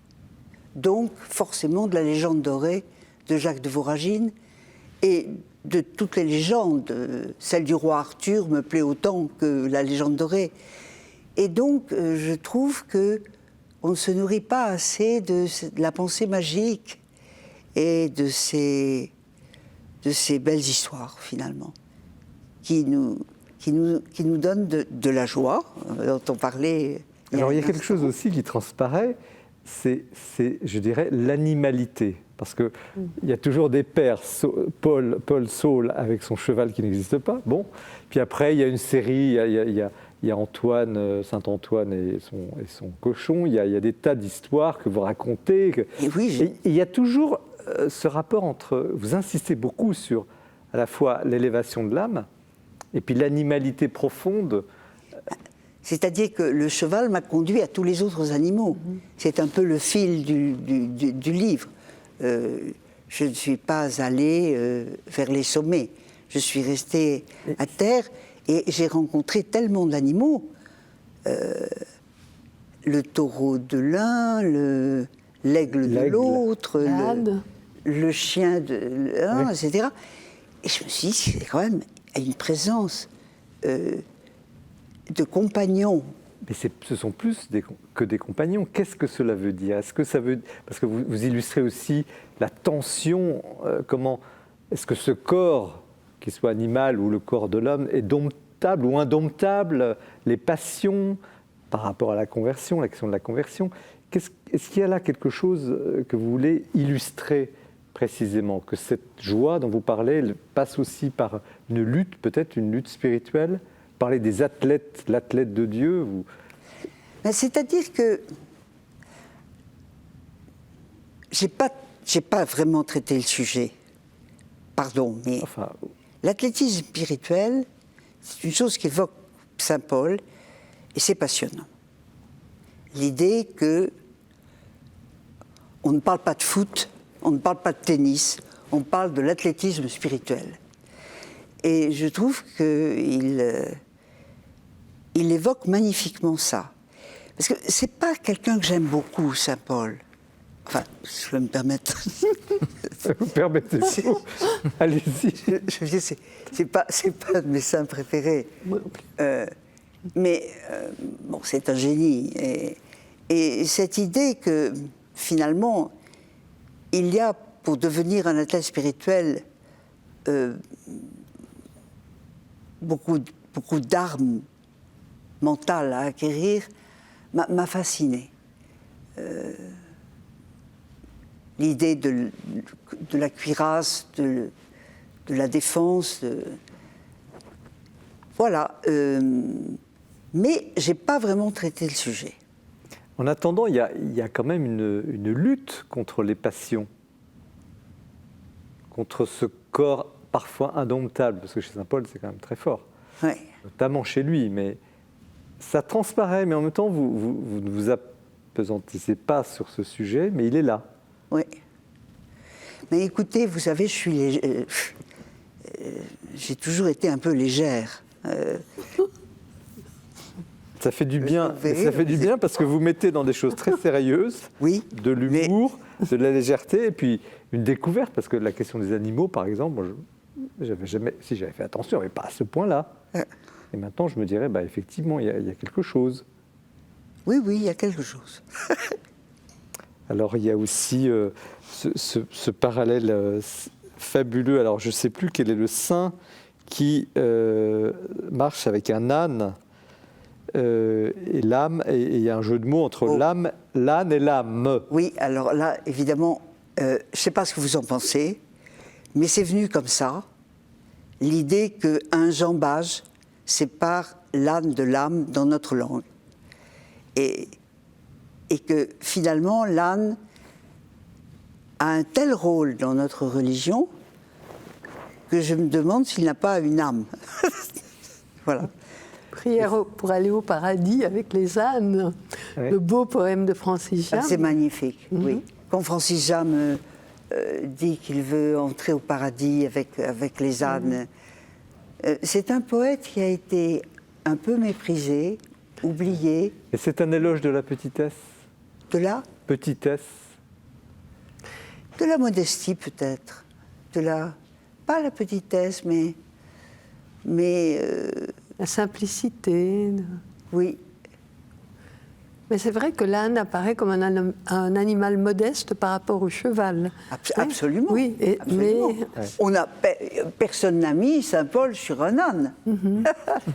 donc forcément de la légende dorée de Jacques de Voragine et de toutes les légendes. Celle du roi Arthur me plaît autant que la légende dorée. Et donc, je trouve qu'on ne se nourrit pas assez de la pensée magique et de ces belles histoires, finalement, qui nous donnent de la joie, dont on parlait. Alors, il y a quelque chose aussi qui transparaît, c'est je dirais, l'animalité. Parce qu'il y a toujours des pères, Paul Saul avec son cheval qui n'existe pas, bon. Puis après, il y a une série, il y a Antoine, Saint-Antoine et son cochon, il y a des tas d'histoires que vous racontez. Et oui, et il y a toujours ce rapport entre, vous insistez beaucoup sur à la fois l'élévation de l'âme et puis l'animalité profonde. C'est-à-dire que le cheval m'a conduit à tous les autres animaux. C'est un peu le fil du livre. Je ne suis pas allée vers les sommets. Je suis restée à terre et j'ai rencontré tellement d'animaux. Le taureau de l'un, l'aigle de l'autre, le chien de l'un, etc. Et je me suis dit, c'est quand même une présence de compagnons. Mais ce sont plus que des compagnons. Qu'est-ce que cela veut dire? Est-ce que ça veut... Parce que vous illustrez aussi la tension. Comment est-ce que ce corps, qu'il soit animal ou le corps de l'homme, est domptable ou indomptable? Les passions par rapport à la conversion, la question de la conversion. Est-ce qu'il y a là quelque chose que vous voulez illustrer précisément? Que cette joie dont vous parlez, elle passe aussi par une lutte, peut-être une lutte spirituelle? Parler des athlètes, l'athlète de Dieu ou... C'est-à-dire que j'ai pas vraiment traité le sujet. Pardon, mais enfin... l'athlétisme spirituel, c'est une chose qu'évoque Saint Paul, et c'est passionnant. L'idée que on ne parle pas de foot, on ne parle pas de tennis, on parle de l'athlétisme spirituel. Et je trouve qu'il évoque magnifiquement ça. Parce que c'est pas quelqu'un que j'aime beaucoup, Saint Paul. Enfin, je vais me permettre. Vous permettez-vous? Allez-y. Je veux dire, c'est pas un de mes saints préférés. Mais bon, c'est un génie. Et cette idée que, finalement, il y a, pour devenir un athlète spirituel, beaucoup d'armes mentales à acquérir, m'a fasciné. L'idée de la cuirasse, de la défense, voilà. Mais je n'ai pas vraiment traité le sujet. En attendant, il y a quand même une lutte contre les passions, contre ce corps parfois indomptable, parce que chez Saint Paul, c'est quand même très fort, Ouais. notamment chez lui, mais ça transparaît, mais en même temps, vous ne vous apesantissez pas sur ce sujet, mais il est là. Oui. Mais écoutez, vous savez, j'ai toujours été un peu légère. Ça fait du bien, ça fait du bien parce que vous mettez dans des choses très sérieuses, Oui, de l'humour, de la légèreté, et puis une découverte, parce que la question des animaux, par exemple, moi, j'avais fait attention, mais pas à ce point-là. Et maintenant, je me dirais, bah, effectivement, il y a quelque chose. Oui, il y a quelque chose. Alors, il y a aussi ce parallèle fabuleux. Alors, je ne sais plus quel est le saint qui marche avec un âne et l'âme, et il y a un jeu de mots entre l'âne et l'âme. Oui, alors là, évidemment, je ne sais pas ce que vous en pensez, mais c'est venu comme ça, l'idée qu'un jambage sépare l'âne de l'âme dans notre langue. Et que finalement, l'âne a un tel rôle dans notre religion que je me demande s'il n'a pas une âme. Voilà. Prière pour aller au paradis avec les ânes, Ouais. le beau poème de Francis Jam. C'est magnifique, oui. Quand Francis Jam dit qu'il veut entrer au paradis avec les ânes, c'est un poète qui a été un peu méprisé, oublié. Et c'est un éloge de la petitesse. De là, Petitesse. de la modestie peut-être, pas la petitesse, mais La simplicité. oui. Mais c'est vrai que l'âne apparaît comme un animal modeste par rapport au cheval. Absolument. Oui, Absolument. Personne n'a mis Saint Paul sur un âne.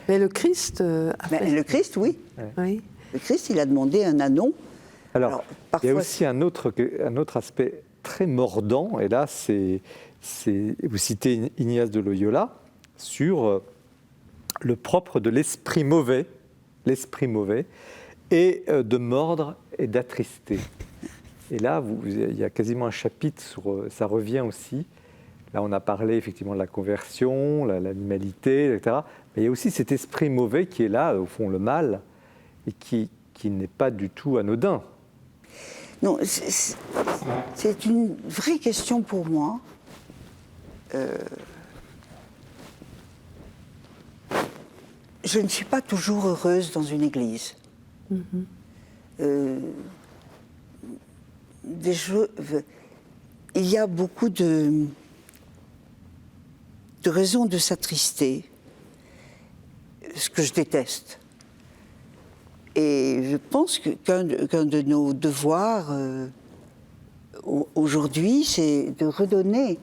mais le Christ. Mais le Christ, oui. Oui. Le Christ, il a demandé un ânon. Alors, parfois, il y a aussi un autre aspect très mordant, et là, vous citez Ignace de Loyola, sur le propre de l'esprit mauvais, et de mordre et d'attrister. Et là, il y a quasiment un chapitre sur ça revient aussi. Là, on a parlé effectivement de la conversion, l'animalité, etc. Mais il y a aussi cet esprit mauvais qui est là, au fond, le mal, et qui n'est pas du tout anodin. Non, c'est une vraie question pour moi. Je ne suis pas toujours heureuse dans une église. Il y a beaucoup de raisons de s'attrister, ce que je déteste. Et je pense qu'un de nos devoirs aujourd'hui, c'est de redonner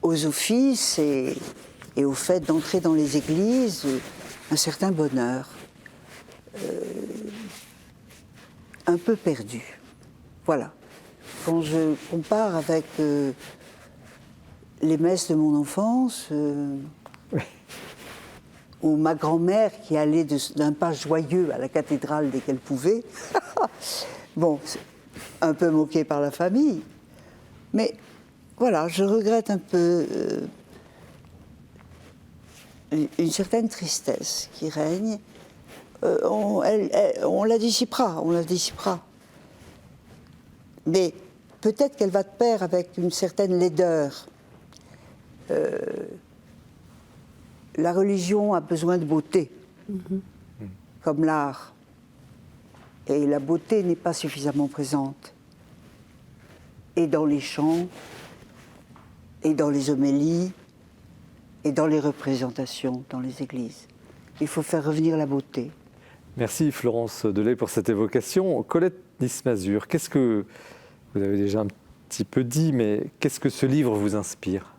aux offices et au fait d'entrer dans les églises un certain bonheur. Un peu perdu. Voilà. Quand je compare avec les messes de mon enfance, ou ma grand-mère qui allait d'un pas joyeux à la cathédrale dès qu'elle pouvait, bon, un peu moquée par la famille, mais voilà, je regrette un peu une certaine tristesse qui règne. On la dissipera, Mais peut-être qu'elle va de pair avec une certaine laideur. La religion a besoin de beauté, comme l'art. Et la beauté n'est pas suffisamment présente. Et dans les chants, et dans les homélies, et dans les représentations dans les églises. Il faut faire revenir la beauté. Merci Florence Delay pour cette évocation. Colette Nismazur, qu'est-ce que, vous avez déjà un petit peu dit, mais qu'est-ce que ce livre vous inspire ?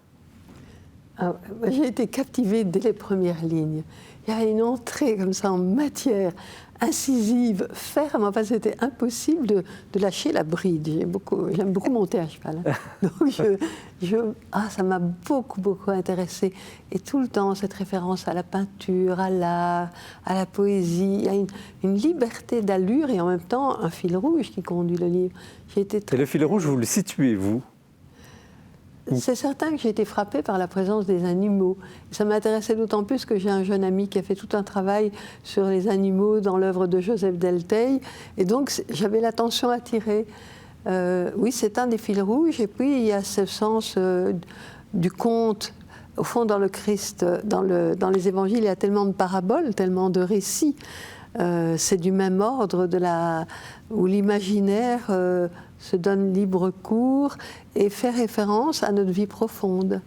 J'ai été captivée dès les premières lignes. Il y a une entrée comme ça en matière, incisive, ferme. Enfin, c'était impossible de lâcher la bride. J'aime beaucoup monter à cheval. Donc, ça m'a beaucoup intéressée. Et tout le temps, cette référence à la peinture, à l'art, à la poésie. Il y a une liberté d'allure et en même temps un fil rouge qui conduit le livre. Et le fil rouge, vous le situez, vous ? C'est certain que j'ai été frappée par la présence des animaux. Ça m'intéressait d'autant plus que j'ai un jeune ami qui a fait tout un travail sur les animaux dans l'œuvre de Joseph Delteil. Et donc, j'avais l'attention attirée. Oui, c'est un des fils rouges. Et puis, il y a ce sens du conte. Au fond, dans le Christ, dans les évangiles, il y a tellement de paraboles, tellement de récits. C'est du même ordre où l'imaginaire se donne libre cours et fait référence à notre vie profonde.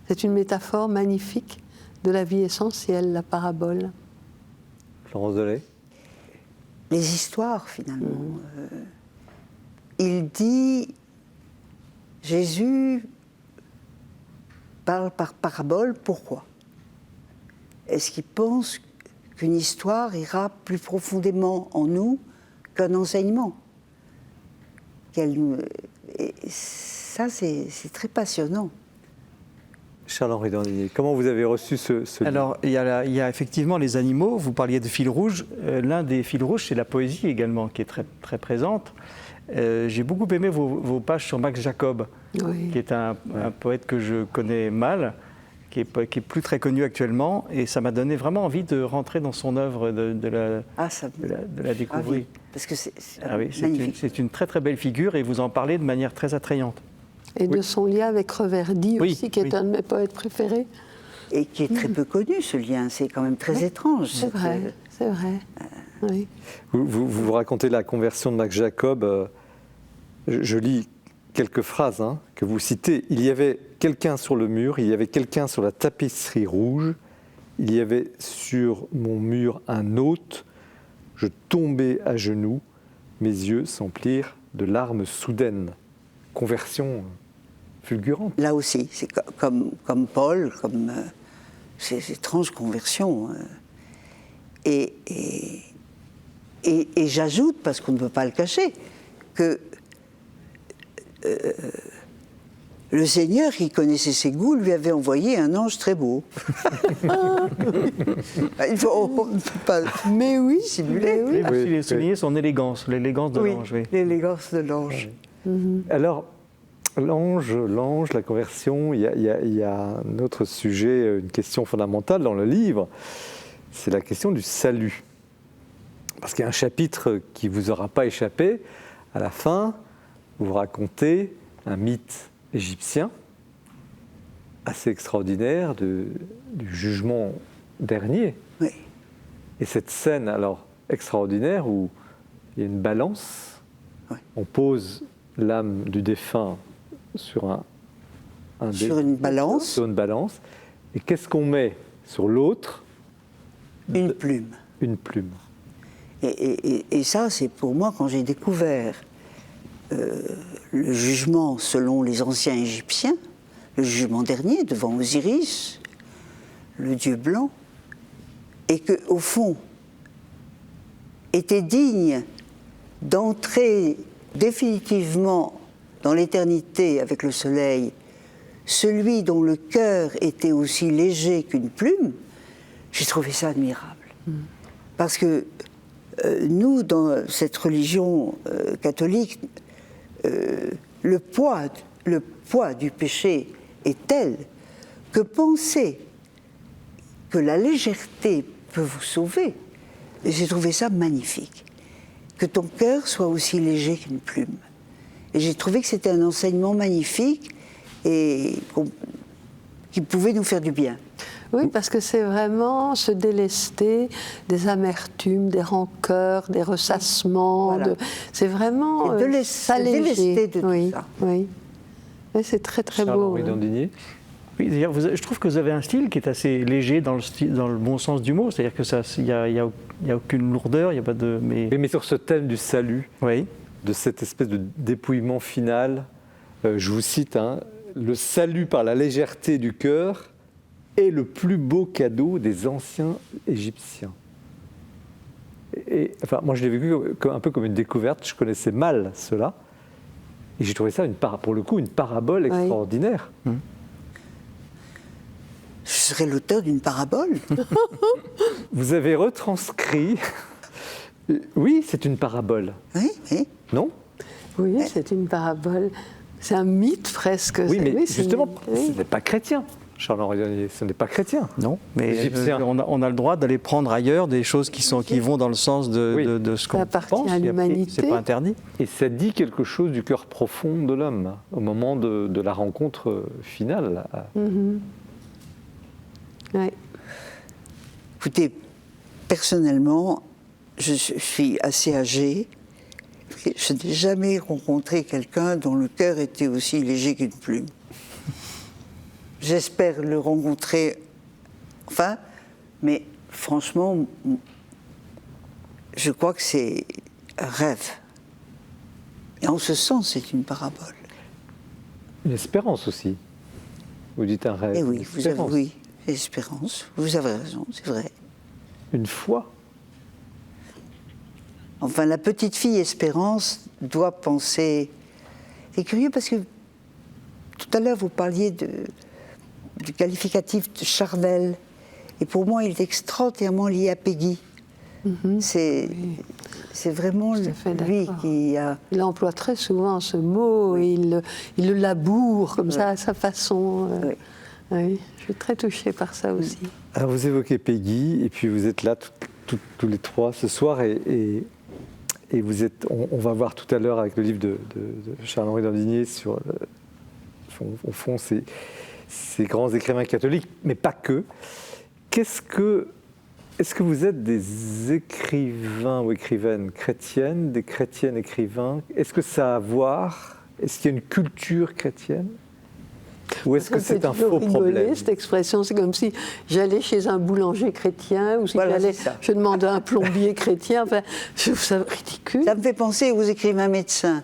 C'est une métaphore magnifique de la vie essentielle, la parabole. Florence Delay ? Les histoires, finalement. Il dit, Jésus parle par parabole, pourquoi ? Est-ce qu'il pense qu'une histoire ira plus profondément en nous qu'un enseignement ? Et ça, c'est très passionnant. Charles-Henri Dandinier, comment vous avez reçu ce livre ? Alors, il y a effectivement les animaux. Vous parliez de fil rouge. L'un des fils rouges, c'est la poésie également, qui est très, très présente. J'ai beaucoup aimé vos pages sur Max Jacob, oui. qui est un poète que je connais mal, qui est plus très connu actuellement. Et ça m'a donné vraiment envie de rentrer dans son œuvre, de la découvrir. Ah oui, parce que c'est magnifique. C'est une très très belle figure et vous en parlez de manière très attrayante. Et de son lien avec Reverdy aussi, qui est un de mes poètes préférés. Et qui est très peu connu, ce lien. C'est quand même très étrange. C'est vrai. Oui. Vous racontez la conversion de Max Jacob. Je lis quelques phrases que vous citez. Il y avait quelqu'un sur le mur, il y avait quelqu'un sur la tapisserie rouge, il y avait sur mon mur un hôte. Je tombais à genoux, mes yeux s'emplirent de larmes soudaines. Conversion fulgurante. Là aussi, c'est comme Paul, comme ces étranges conversions. Et j'ajoute, parce qu'on ne peut pas le cacher, que le Seigneur, qui connaissait ses goûts, lui avait envoyé un ange très beau. On ne peut pas Mais oui, simuler. mais oui. Il a souligné son élégance, l'élégance de l'ange. Oui. L'élégance de l'ange. Alors, l'ange, la conversion, il y a un autre sujet, une question fondamentale dans le livre, c'est la question du salut. Parce qu'il y a un chapitre qui ne vous aura pas échappé. À la fin, vous racontez un mythe égyptien assez extraordinaire du jugement dernier. Oui. Et cette scène, alors, extraordinaire, où il y a une balance, on pose l'âme du défunt sur une balance. Sur une balance. Et qu'est-ce qu'on met sur l'autre? Une plume. Une plume. Et ça, c'est pour moi, quand j'ai découvert le jugement selon les anciens Égyptiens, le jugement dernier devant Osiris, le dieu blanc, et que, au fond, était digne d'entrer définitivement dans l'éternité avec le soleil, celui dont le cœur était aussi léger qu'une plume, j'ai trouvé ça admirable. Parce que nous, dans cette religion catholique, le poids du péché est tel que penser que la légèreté peut vous sauver, j'ai trouvé ça magnifique. Que ton cœur soit aussi léger qu'une plume. Et j'ai trouvé que c'était un enseignement magnifique et qui pouvait nous faire du bien. Oui, parce que c'est vraiment se délester des amertumes, des rancœurs, des ressassements. Voilà. C'est vraiment délester de tout ça. Oui. Oui, c'est très très beau. Charles-Henri Dandinier. Oui, je trouve que vous avez un style qui est assez léger dans le bon sens du mot. C'est-à-dire qu'il n'y a aucune lourdeur, il n'y a pas de... Mais sur ce thème du salut, Oui. de cette espèce de dépouillement final, je vous cite, le salut par la légèreté du cœur est le plus beau cadeau des anciens Égyptiens. Et, enfin, moi, je l'ai vécu un peu comme une découverte. Je connaissais mal cela. Et j'ai trouvé ça, pour le coup, une parabole extraordinaire. Oui. Je serais l'auteur d'une parabole. Vous avez retranscrit... Oui, c'est une parabole. Oui, oui. Non? Oui, c'est une parabole. C'est un mythe presque. Oui, mais c'est justement, oui. ce n'est pas chrétien. Charles-Henri Dandinier, ce n'est pas chrétien. Non, mais Égyptien. on a le droit d'aller prendre ailleurs des choses qui vont dans le sens de ce qu'on appartient pense. à l'humanité. C'est pas interdit. Et ça dit quelque chose du cœur profond de l'homme, au moment de la rencontre finale. Oui. Écoutez, personnellement, je suis assez âgée. Je n'ai jamais rencontré quelqu'un dont le cœur était aussi léger qu'une plume. J'espère le rencontrer, mais franchement, je crois que c'est un rêve. Et en ce sens, c'est une parabole. Une espérance aussi. Vous dites un rêve. Et oui, une vous avez, espérance. oui, l'espérance. Vous avez raison, c'est vrai. Une foi. Enfin, la petite fille Espérance doit penser... C'est curieux parce que tout à l'heure, vous parliez du qualificatif de charnel. Et pour moi, il est extraordinairement lié à Peggy. C'est vraiment Tout à fait lui d'accord. qui a... Il emploie très souvent ce mot et il le laboure comme ça à sa façon. Oui. Oui, je suis très touchée par ça aussi. Alors vous évoquez Peggy, et puis vous êtes là tous les trois ce soir, et vous êtes, on va voir tout à l'heure avec le livre de Charles-Henri Dandinier sur, au fond, ces grands écrivains catholiques, mais pas que. Est-ce que vous êtes des écrivains ou écrivaines chrétiennes, des chrétiennes écrivains? Est-ce que ça a à voir Est-ce qu'il y a une culture chrétienne? Ou est-ce que Ça c'est fait un toujours faux rigoler, problème? cette expression, c'est comme si j'allais chez un boulanger chrétien ou si Voilà, c'est ça. je demandais à un plombier chrétien. Enfin, je trouve ça ridicule. Ça me fait penser aux écrivains médecins.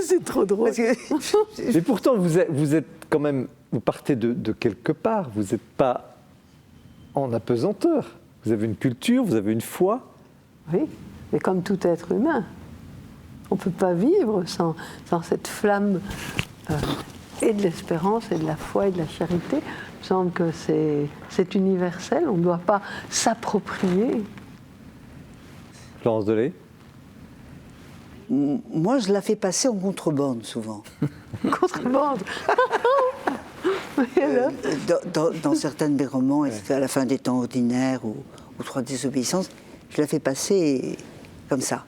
C'est trop drôle. Parce que Mais pourtant, vous êtes quand même, vous partez de quelque part. Vous n'êtes pas en apesanteur. Vous avez une culture, vous avez une foi. Oui, mais comme tout être humain, on ne peut pas vivre sans cette flamme et de l'espérance et de la foi et de la charité. Il me semble que c'est universel, on ne doit pas s'approprier. Florence Delay? moi, je la fais passer en contrebande souvent. Contrebande. Et alors Dans certains de mes romans, et c'est à la fin des temps ordinaires ou Trois désobéissances, je la fais passer comme ça.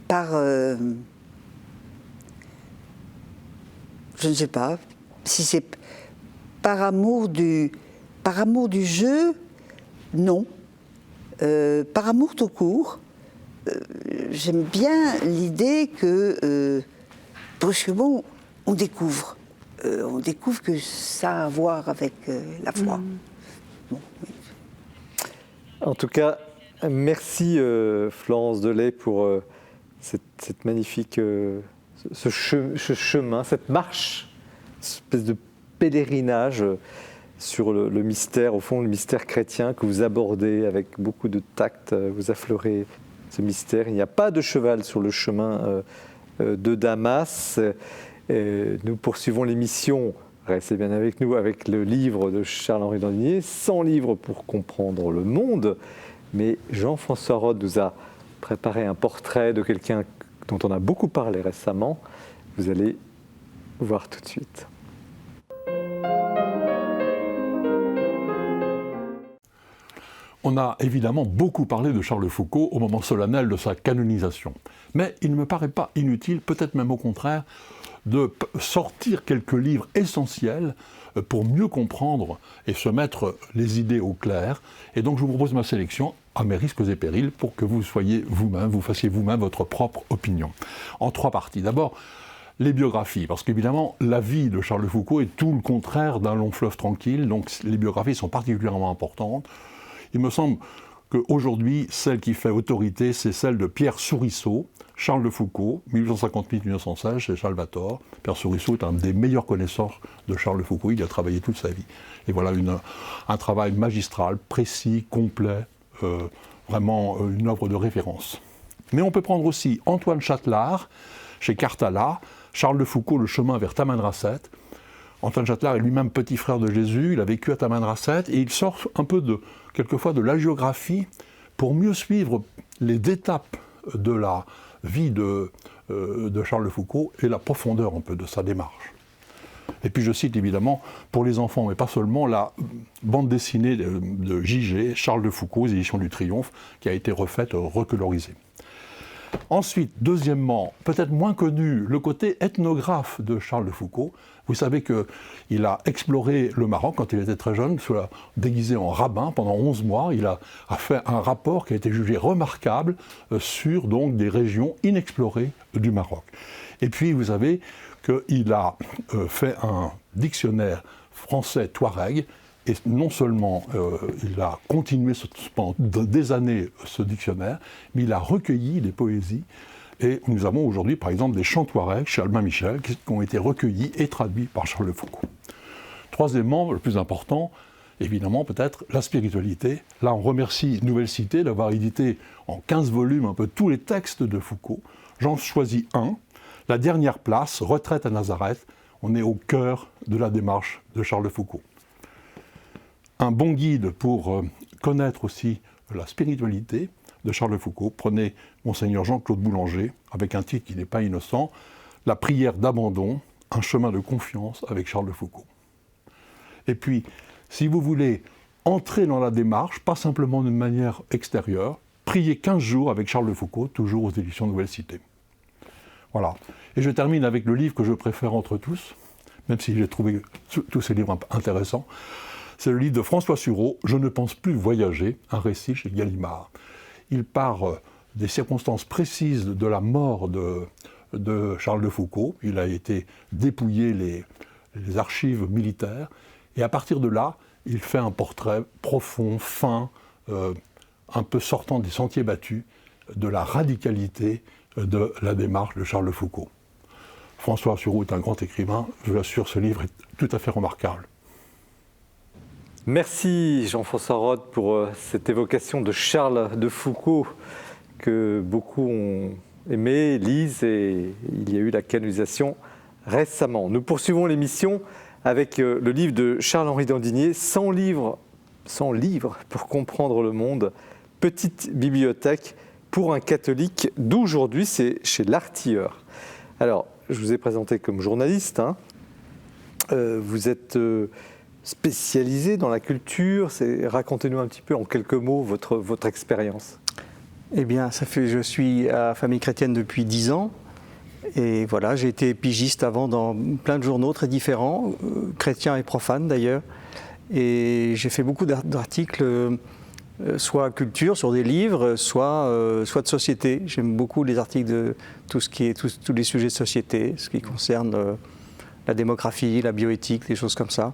Par, je ne sais pas, si c'est par amour du jeu, non. Par amour tout court, j'aime bien l'idée que brusquement on découvre que ça a à voir avec la foi. Bon, oui. En tout cas, merci Florence Delay pour cette magnifique ce chemin, cette marche, cette espèce de pèlerinage sur le mystère, au fond le mystère chrétien que vous abordez avec beaucoup de tact, vous affleurez ce mystère. Il n'y a pas de cheval sur le chemin de Damas. Nous poursuivons l'émission, restez bien avec nous, avec le livre de Charles-Henri Dandinier, 100 livres pour comprendre le monde. Mais Jean-François Rode nous a préparé un portrait de quelqu'un dont on a beaucoup parlé récemment. Vous allez voir tout de suite. On a évidemment beaucoup parlé de Charles de Foucault au moment solennel de sa canonisation. Mais il ne me paraît pas inutile, peut-être même au contraire, de sortir quelques livres essentiels pour mieux comprendre et se mettre les idées au clair. Et donc je vous propose ma sélection à mes risques et périls pour que vous soyez vous-même, vous fassiez vous-même votre propre opinion. En 3 parties. D'abord, les biographies, parce qu'évidemment, la vie de Charles de Foucault est tout le contraire d'un long fleuve tranquille, donc les biographies sont particulièrement importantes. Il me semble qu'aujourd'hui, celle qui fait autorité, c'est celle de Pierre Sourisseau, Charles de Foucault, 1858-1916, chez Salvatore. Pierre Sourisseau est un des meilleurs connaisseurs de Charles de Foucault, il a travaillé toute sa vie. Et voilà un travail magistral, précis, complet, vraiment une œuvre de référence. Mais on peut prendre aussi Antoine Châtelard, chez Cartala, Charles de Foucault, Le chemin vers Tamanrasset. Antoine Châtelard est lui-même petit frère de Jésus, il a vécu à Tamanrasset, et il sort un peu quelquefois de l'hagiographie pour mieux suivre les étapes de la vie de Charles de Foucault et la profondeur un peu de sa démarche. Et puis je cite évidemment, pour les enfants, mais pas seulement, la bande dessinée de J.G., Charles de Foucault, aux éditions du Triomphe, qui a été refaite, recolorisée. Ensuite, deuxièmement, peut-être moins connu, le côté ethnographe de Charles de Foucault. Vous savez qu'il a exploré le Maroc quand il était très jeune, déguisé en rabbin pendant 11 mois. Il a fait un rapport qui a été jugé remarquable sur donc, des régions inexplorées du Maroc. Et puis, vous savez qu'il a fait un dictionnaire français touareg. Et non seulement il a continué pendant des années ce dictionnaire, mais il a recueilli des poésies. Et nous avons aujourd'hui, par exemple, des chants touaregs chez Albin Michel qui ont été recueillis et traduits par Charles de Foucault. Troisièmement, le plus important, évidemment, peut-être la spiritualité. Là, on remercie Nouvelle Cité d'avoir édité en 15 volumes un peu tous les textes de Foucault. J'en choisis un, La dernière place, Retraite à Nazareth. On est au cœur de la démarche de Charles de Foucault. Un bon guide pour connaître aussi la spiritualité de Charles de Foucault. Prenez Monseigneur Jean-Claude Boulanger, avec un titre qui n'est pas innocent, La prière d'abandon, un chemin de confiance avec Charles de Foucault. Et puis, si vous voulez entrer dans la démarche, pas simplement d'une manière extérieure, priez 15 jours avec Charles de Foucault, toujours aux éditions Nouvelle Cité. Voilà. Et je termine avec le livre que je préfère entre tous, même si j'ai trouvé tous ces livres intéressants. C'est le livre de François Sureau, Je ne pense plus voyager, un récit chez Gallimard. Il part des circonstances précises de la mort de Charles de Foucault. Il a été dépouillé les archives militaires. Et à partir de là, il fait un portrait profond, fin, un peu sortant des sentiers battus, de la radicalité de la démarche de Charles de Foucault. François Sureau est un grand écrivain. Je vous assure, ce livre est tout à fait remarquable. Merci Jean-François Roth pour cette évocation de Charles de Foucault que beaucoup ont aimé, lisent, et il y a eu la canonisation récemment. Nous poursuivons l'émission avec le livre de Charles-Henri Dandinier, 100 livres pour comprendre le monde, petite bibliothèque pour un catholique d'aujourd'hui, c'est chez l'Artilleur. Alors, je vous ai présenté comme journaliste, vous êtes spécialisé dans la culture, racontez-nous un petit peu en quelques mots votre expérience. Eh bien, je suis à Famille Chrétienne depuis 10 ans. Et voilà, j'ai été pigiste avant dans plein de journaux très différents, chrétiens et profanes d'ailleurs. Et j'ai fait beaucoup d'articles, soit culture, sur des livres, soit de société. J'aime beaucoup les articles de tous les sujets de société, ce qui concerne la démographie, la bioéthique, des choses comme ça.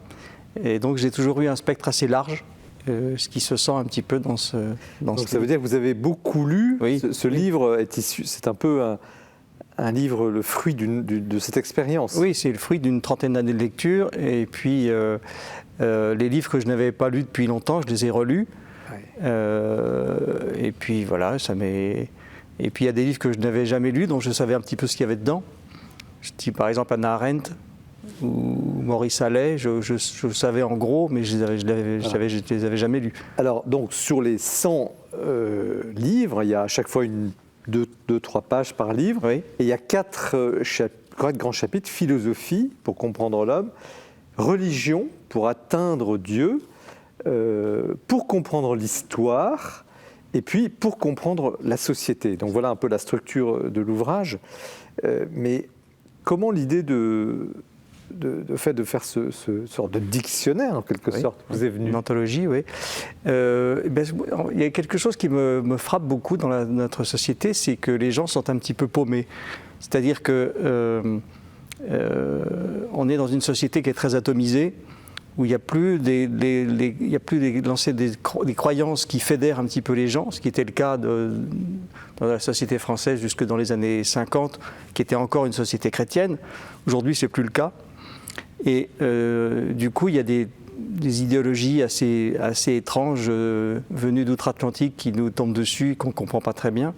Et donc j'ai toujours eu un spectre assez large, ce qui se sent un petit peu dans ce Donc ça veut dire que vous avez beaucoup lu. Oui. Ce livre est issu, c'est un peu un livre, le fruit de cette expérience. Oui, c'est le fruit d'une trentaine d'années de lecture. Et puis, les livres que je n'avais pas lus depuis longtemps, je les ai relus. Ouais. Et puis, voilà, Et puis, il y a des livres que je n'avais jamais lus, dont je savais un petit peu ce qu'il y avait dedans. Je dis, par exemple, Hannah Arendt ou Maurice Allais, je savais en gros, mais je ne les avais jamais lus. Alors, donc, sur les 100 livres, il y a à chaque fois 2-3 pages par livre, oui. Et il y a 4 grands chapitres: philosophie, pour comprendre l'homme, religion, pour atteindre Dieu, pour comprendre l'histoire, et puis pour comprendre la société. Donc voilà un peu la structure de l'ouvrage. Mais comment l'idée de faire ce sorte de dictionnaire, en quelque sorte, vous est venue? Une anthologie, oui. Il y a quelque chose qui me frappe beaucoup dans notre société, c'est que les gens sont un petit peu paumés. C'est-à-dire que on est dans une société qui est très atomisée, où il n'y a plus des croyances qui fédèrent un petit peu les gens, ce qui était le cas dans la société française jusque dans les années 50, qui était encore une société chrétienne. Aujourd'hui, ce n'est plus le cas. Et du coup, il y a des idéologies assez étranges venues d'outre-Atlantique qui nous tombent dessus, qu'on ne comprend pas très bien.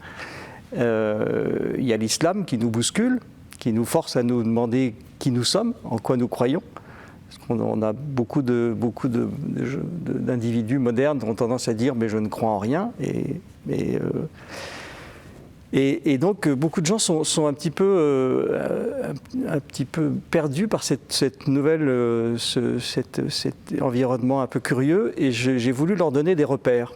Il y a l'islam qui nous bouscule, qui nous force à nous demander qui nous sommes, en quoi nous croyons. Parce qu'on a beaucoup d'individus modernes qui ont tendance à dire « mais je ne crois en rien ». Et donc, beaucoup de gens sont un petit peu perdus par cet environnement un peu curieux, et j'ai voulu leur donner des repères.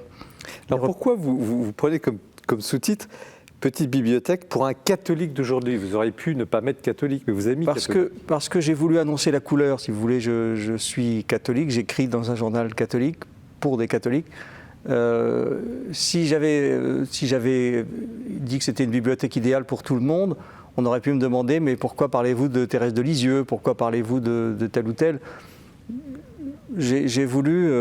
Alors pourquoi vous prenez comme sous-titre « Petite bibliothèque pour un catholique d'aujourd'hui ». Vous auriez pu ne pas mettre catholique, mais vous avez mis catholique. Parce que j'ai voulu annoncer la couleur, si vous voulez. Je suis catholique, j'écris dans un journal catholique, pour des catholiques. Si j'avais dit que c'était une bibliothèque idéale pour tout le monde, on aurait pu me demander « mais pourquoi parlez-vous de Thérèse de Lisieux ? Pourquoi parlez-vous de tel ou tel ?» J'ai voulu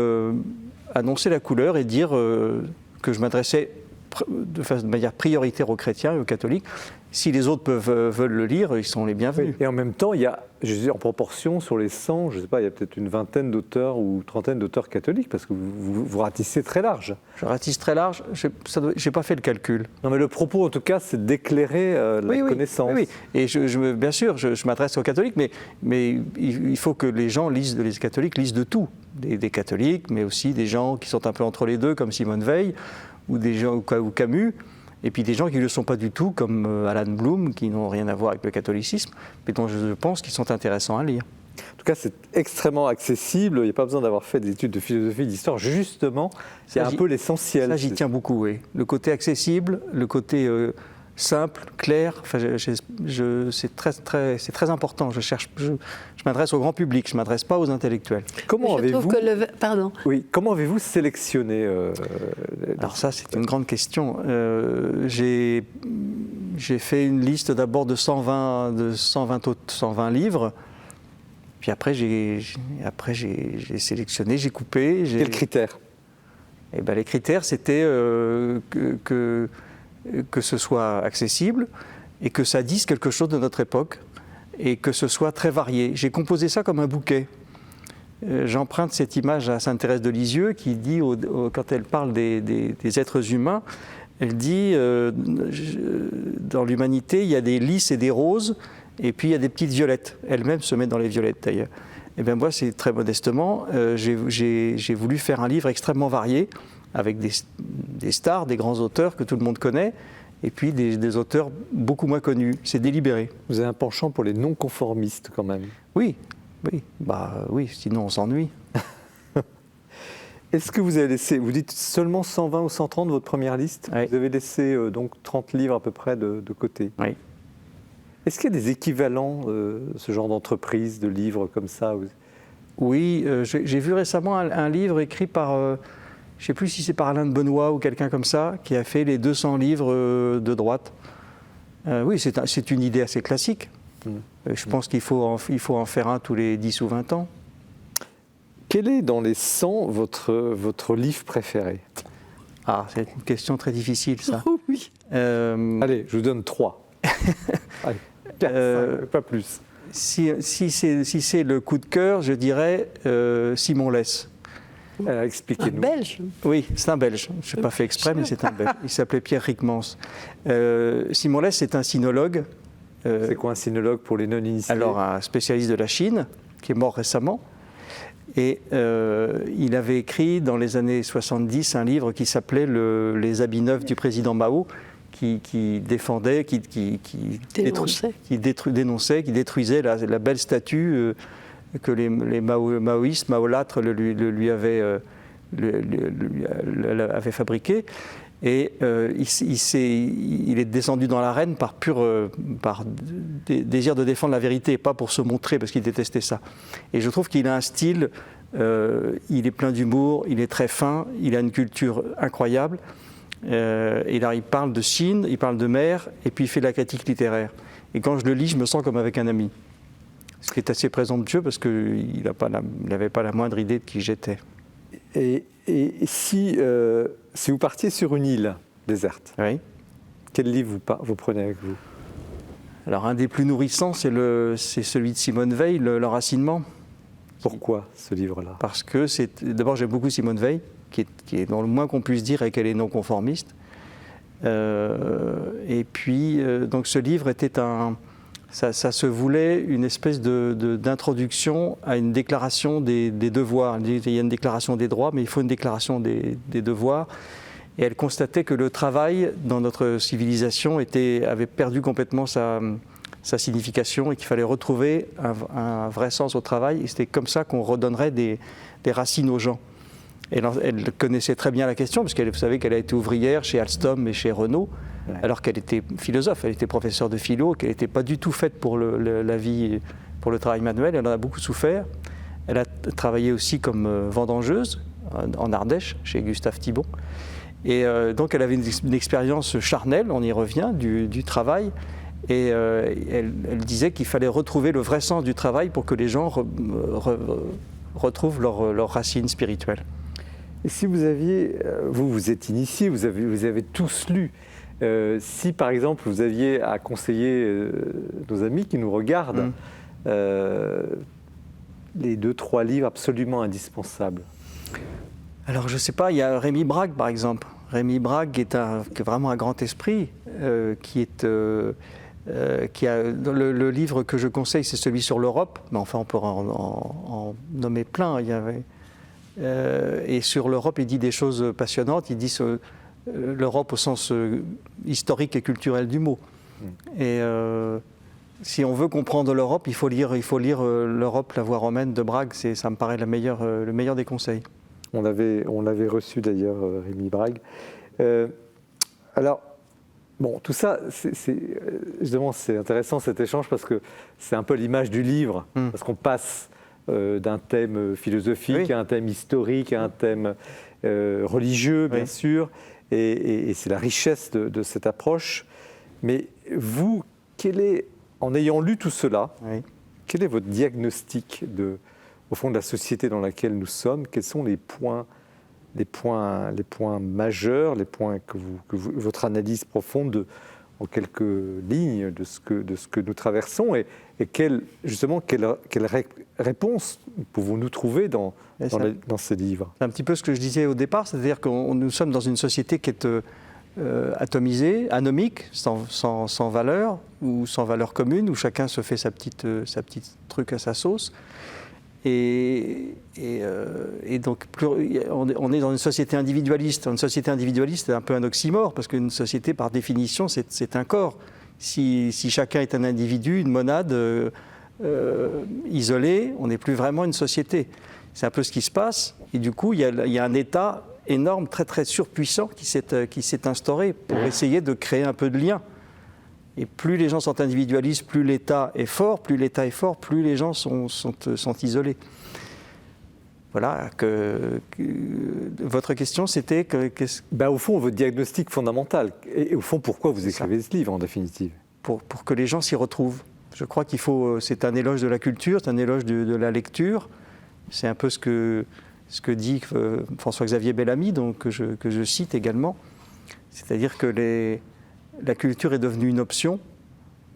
annoncer la couleur et dire que je m'adressais de manière prioritaire aux chrétiens et aux catholiques. Si les autres veulent le lire, ils sont les bienvenus. Et en même temps, il y a, je dis en proportion, sur les 100, je ne sais pas, il y a peut-être une vingtaine d'auteurs ou trentaine d'auteurs catholiques, parce que vous ratissez très large. Je ratisse très large, je n'ai pas fait le calcul. Non, mais le propos, en tout cas, c'est d'éclairer la connaissance. Oui. Et bien sûr, je m'adresse aux catholiques, mais il faut que les catholiques lisent de tout. Des catholiques, mais aussi des gens qui sont un peu entre les deux, comme Simone Veil, ou des gens ou Camus, et puis des gens qui ne le sont pas du tout, comme Alan Bloom, qui n'ont rien à voir avec le catholicisme, mais dont je pense qu'ils sont intéressants à lire. En tout cas, c'est extrêmement accessible, il n'y a pas besoin d'avoir fait des études de philosophie, d'histoire, justement, c'est un peu l'essentiel. Ça, j'y tiens beaucoup, oui. Le côté accessible, le côté simple, clair. Enfin, c'est très important. Je m'adresse au grand public, je ne m'adresse pas aux intellectuels. Comment Je trouve avez-vous que pardon. oui, comment avez-vous sélectionné Alors ça, c'est une grande question. J'ai fait une liste d'abord de 120 livres. Puis après, j'ai sélectionné, j'ai coupé. Quels critères? Eh ben, les critères, c'était que ce soit accessible et que ça dise quelque chose de notre époque et que ce soit très varié. J'ai composé ça comme un bouquet. J'emprunte cette image à Sainte Thérèse de Lisieux qui dit, quand elle parle des êtres humains, elle dit dans l'humanité, il y a des lys et des roses, et puis il y a des petites violettes. Elle-même se met dans les violettes d'ailleurs. Et bien moi, c'est très modestement, j'ai voulu faire un livre extrêmement varié, avec des stars, des grands auteurs que tout le monde connaît, et puis des auteurs beaucoup moins connus. C'est délibéré. Vous avez un penchant pour les non-conformistes quand même. Oui, oui, sinon on s'ennuie. Est-ce que vous avez laissé, vous dites seulement 120 ou 130 de votre première liste, oui. Vous avez laissé donc 30 livres à peu près de côté. Oui. Est-ce qu'il y a des équivalents, ce genre d'entreprise, de livres comme ça? Oui, j'ai vu récemment un livre écrit par, je ne sais plus si c'est par Alain de Benoît ou quelqu'un comme ça, qui a fait les 200 livres de droite. Oui, c'est une idée assez classique. Je pense qu'il faut en faire un tous les 10 ou 20 ans. Quel est dans les 100 votre livre préféré? Ah, c'est une question très difficile, ça. Oh oui. Allez, je vous donne 3. Allez, 4, 5, pas plus. Si c'est le coup de cœur, je dirais Simon Less. Un Expliquez-nous. Belge. Oui, c'est un Belge. Je n'ai pas fait exprès, mais c'est un Belge. Il s'appelait Pierre Rickmans. Simon Less, c'est un sinologue. C'est quoi un sinologue pour les non-initiés? Alors, un spécialiste de la Chine, qui est mort récemment. Et il avait écrit dans les années 70 un livre qui s'appelait Les habits neufs du président Mao, qui défendait, qui détruisait la belle statue que les maoïstes, maolâtres lui avaient fabriquée. Et il est descendu dans l'arène par désir de défendre la vérité, pas pour se montrer, parce qu'il détestait ça. Et je trouve qu'il a un style, il est plein d'humour, il est très fin, il a une culture incroyable. Et là, il parle de Chine, il parle de mer, et puis il fait de la critique littéraire. Et quand je le lis, je me sens comme avec un ami. Ce qui est assez présomptueux, parce qu'il n'avait pas la moindre idée de qui j'étais. Et si vous partiez sur une île déserte, Oui. quel livre vous prenez avec vous? Alors, un des plus nourrissants, c'est celui de Simone Veil, L'Enracinement. Pourquoi ce livre-là? Parce que d'abord, j'aime beaucoup Simone Veil, qui est dans le moins qu'on puisse dire, et qu'elle est non-conformiste. Et puis, donc ce livre était ça se voulait une espèce d'introduction à une déclaration des devoirs. Il y a une déclaration des droits, mais il faut une déclaration des devoirs. Et elle constatait que le travail dans notre civilisation avait perdu complètement sa signification et qu'il fallait retrouver un vrai sens au travail. Et c'était comme ça qu'on redonnerait des racines aux gens. Elle connaissait très bien la question, parce qu'elle, vous savez qu'elle a été ouvrière chez Alstom et chez Renault, ouais. Alors qu'elle était philosophe, elle était professeure de philo, qu'elle n'était pas du tout faite pour la vie, pour le travail manuel. Elle en a beaucoup souffert. Elle a travaillé aussi comme vendangeuse en Ardèche, chez Gustave Thibon. Et donc elle avait une expérience charnelle, on y revient, du travail. Et elle disait qu'il fallait retrouver le vrai sens du travail pour que les gens retrouvent leurs racines spirituelles. Et si vous aviez, vous êtes initié, vous avez tous lu, si par exemple vous aviez à conseiller nos amis qui nous regardent, les 2-3 livres absolument indispensables? Alors je ne sais pas, il y a Rémi Brague par exemple. Rémi Brague qui est vraiment un grand esprit, qui a le livre que je conseille, c'est celui sur l'Europe, mais enfin on peut en nommer plein. Et sur l'Europe, il dit des choses passionnantes. Il dit l'Europe au sens historique et culturel du mot. Et si on veut comprendre l'Europe, il faut lire l'Europe, la voie romaine de Brague. Ça me paraît le meilleur des conseils. On l'avait reçu d'ailleurs, Rémi Brague. Alors, Bon, tout ça, justement, c'est intéressant cet échange parce que c'est un peu l'image du livre, parce qu'on passe d'un thème philosophique à un thème historique, à un thème religieux, bien sûr, et c'est la richesse de cette approche. Mais vous, en ayant lu tout cela, quel est votre diagnostic au fond de la société dans laquelle nous sommes? Quels sont les points majeurs, les points votre analyse profonde en quelques lignes de ce que nous traversons et quelle réponse pouvons-nous trouver dans ces livres? C'est un petit peu ce que je disais au départ, c'est-à-dire que nous sommes dans une société qui est atomisée, anomique, sans valeur ou sans valeur commune, où chacun se fait sa petite truc à sa sauce. Et donc, on est dans une société individualiste. Une société individualiste, c'est un peu un oxymore, parce qu'une société, par définition, c'est un corps. Si chacun est un individu, une monade isolée, on n'est plus vraiment une société. C'est un peu ce qui se passe. Et du coup, il y a un État énorme, très très surpuissant, qui s'est instauré pour essayer de créer un peu de lien. Et plus les gens sont individualistes, plus l'État est fort, plus les gens sont isolés. Voilà, votre question c'était au fond, votre diagnostic fondamental, et au fond, pourquoi vous écrivez ce livre en définitive? Pour que les gens s'y retrouvent. Je crois c'est un éloge de la culture, c'est un éloge de la lecture. C'est un peu ce que dit François-Xavier Bellamy, donc, que je cite également. C'est-à-dire que la culture est devenue une option,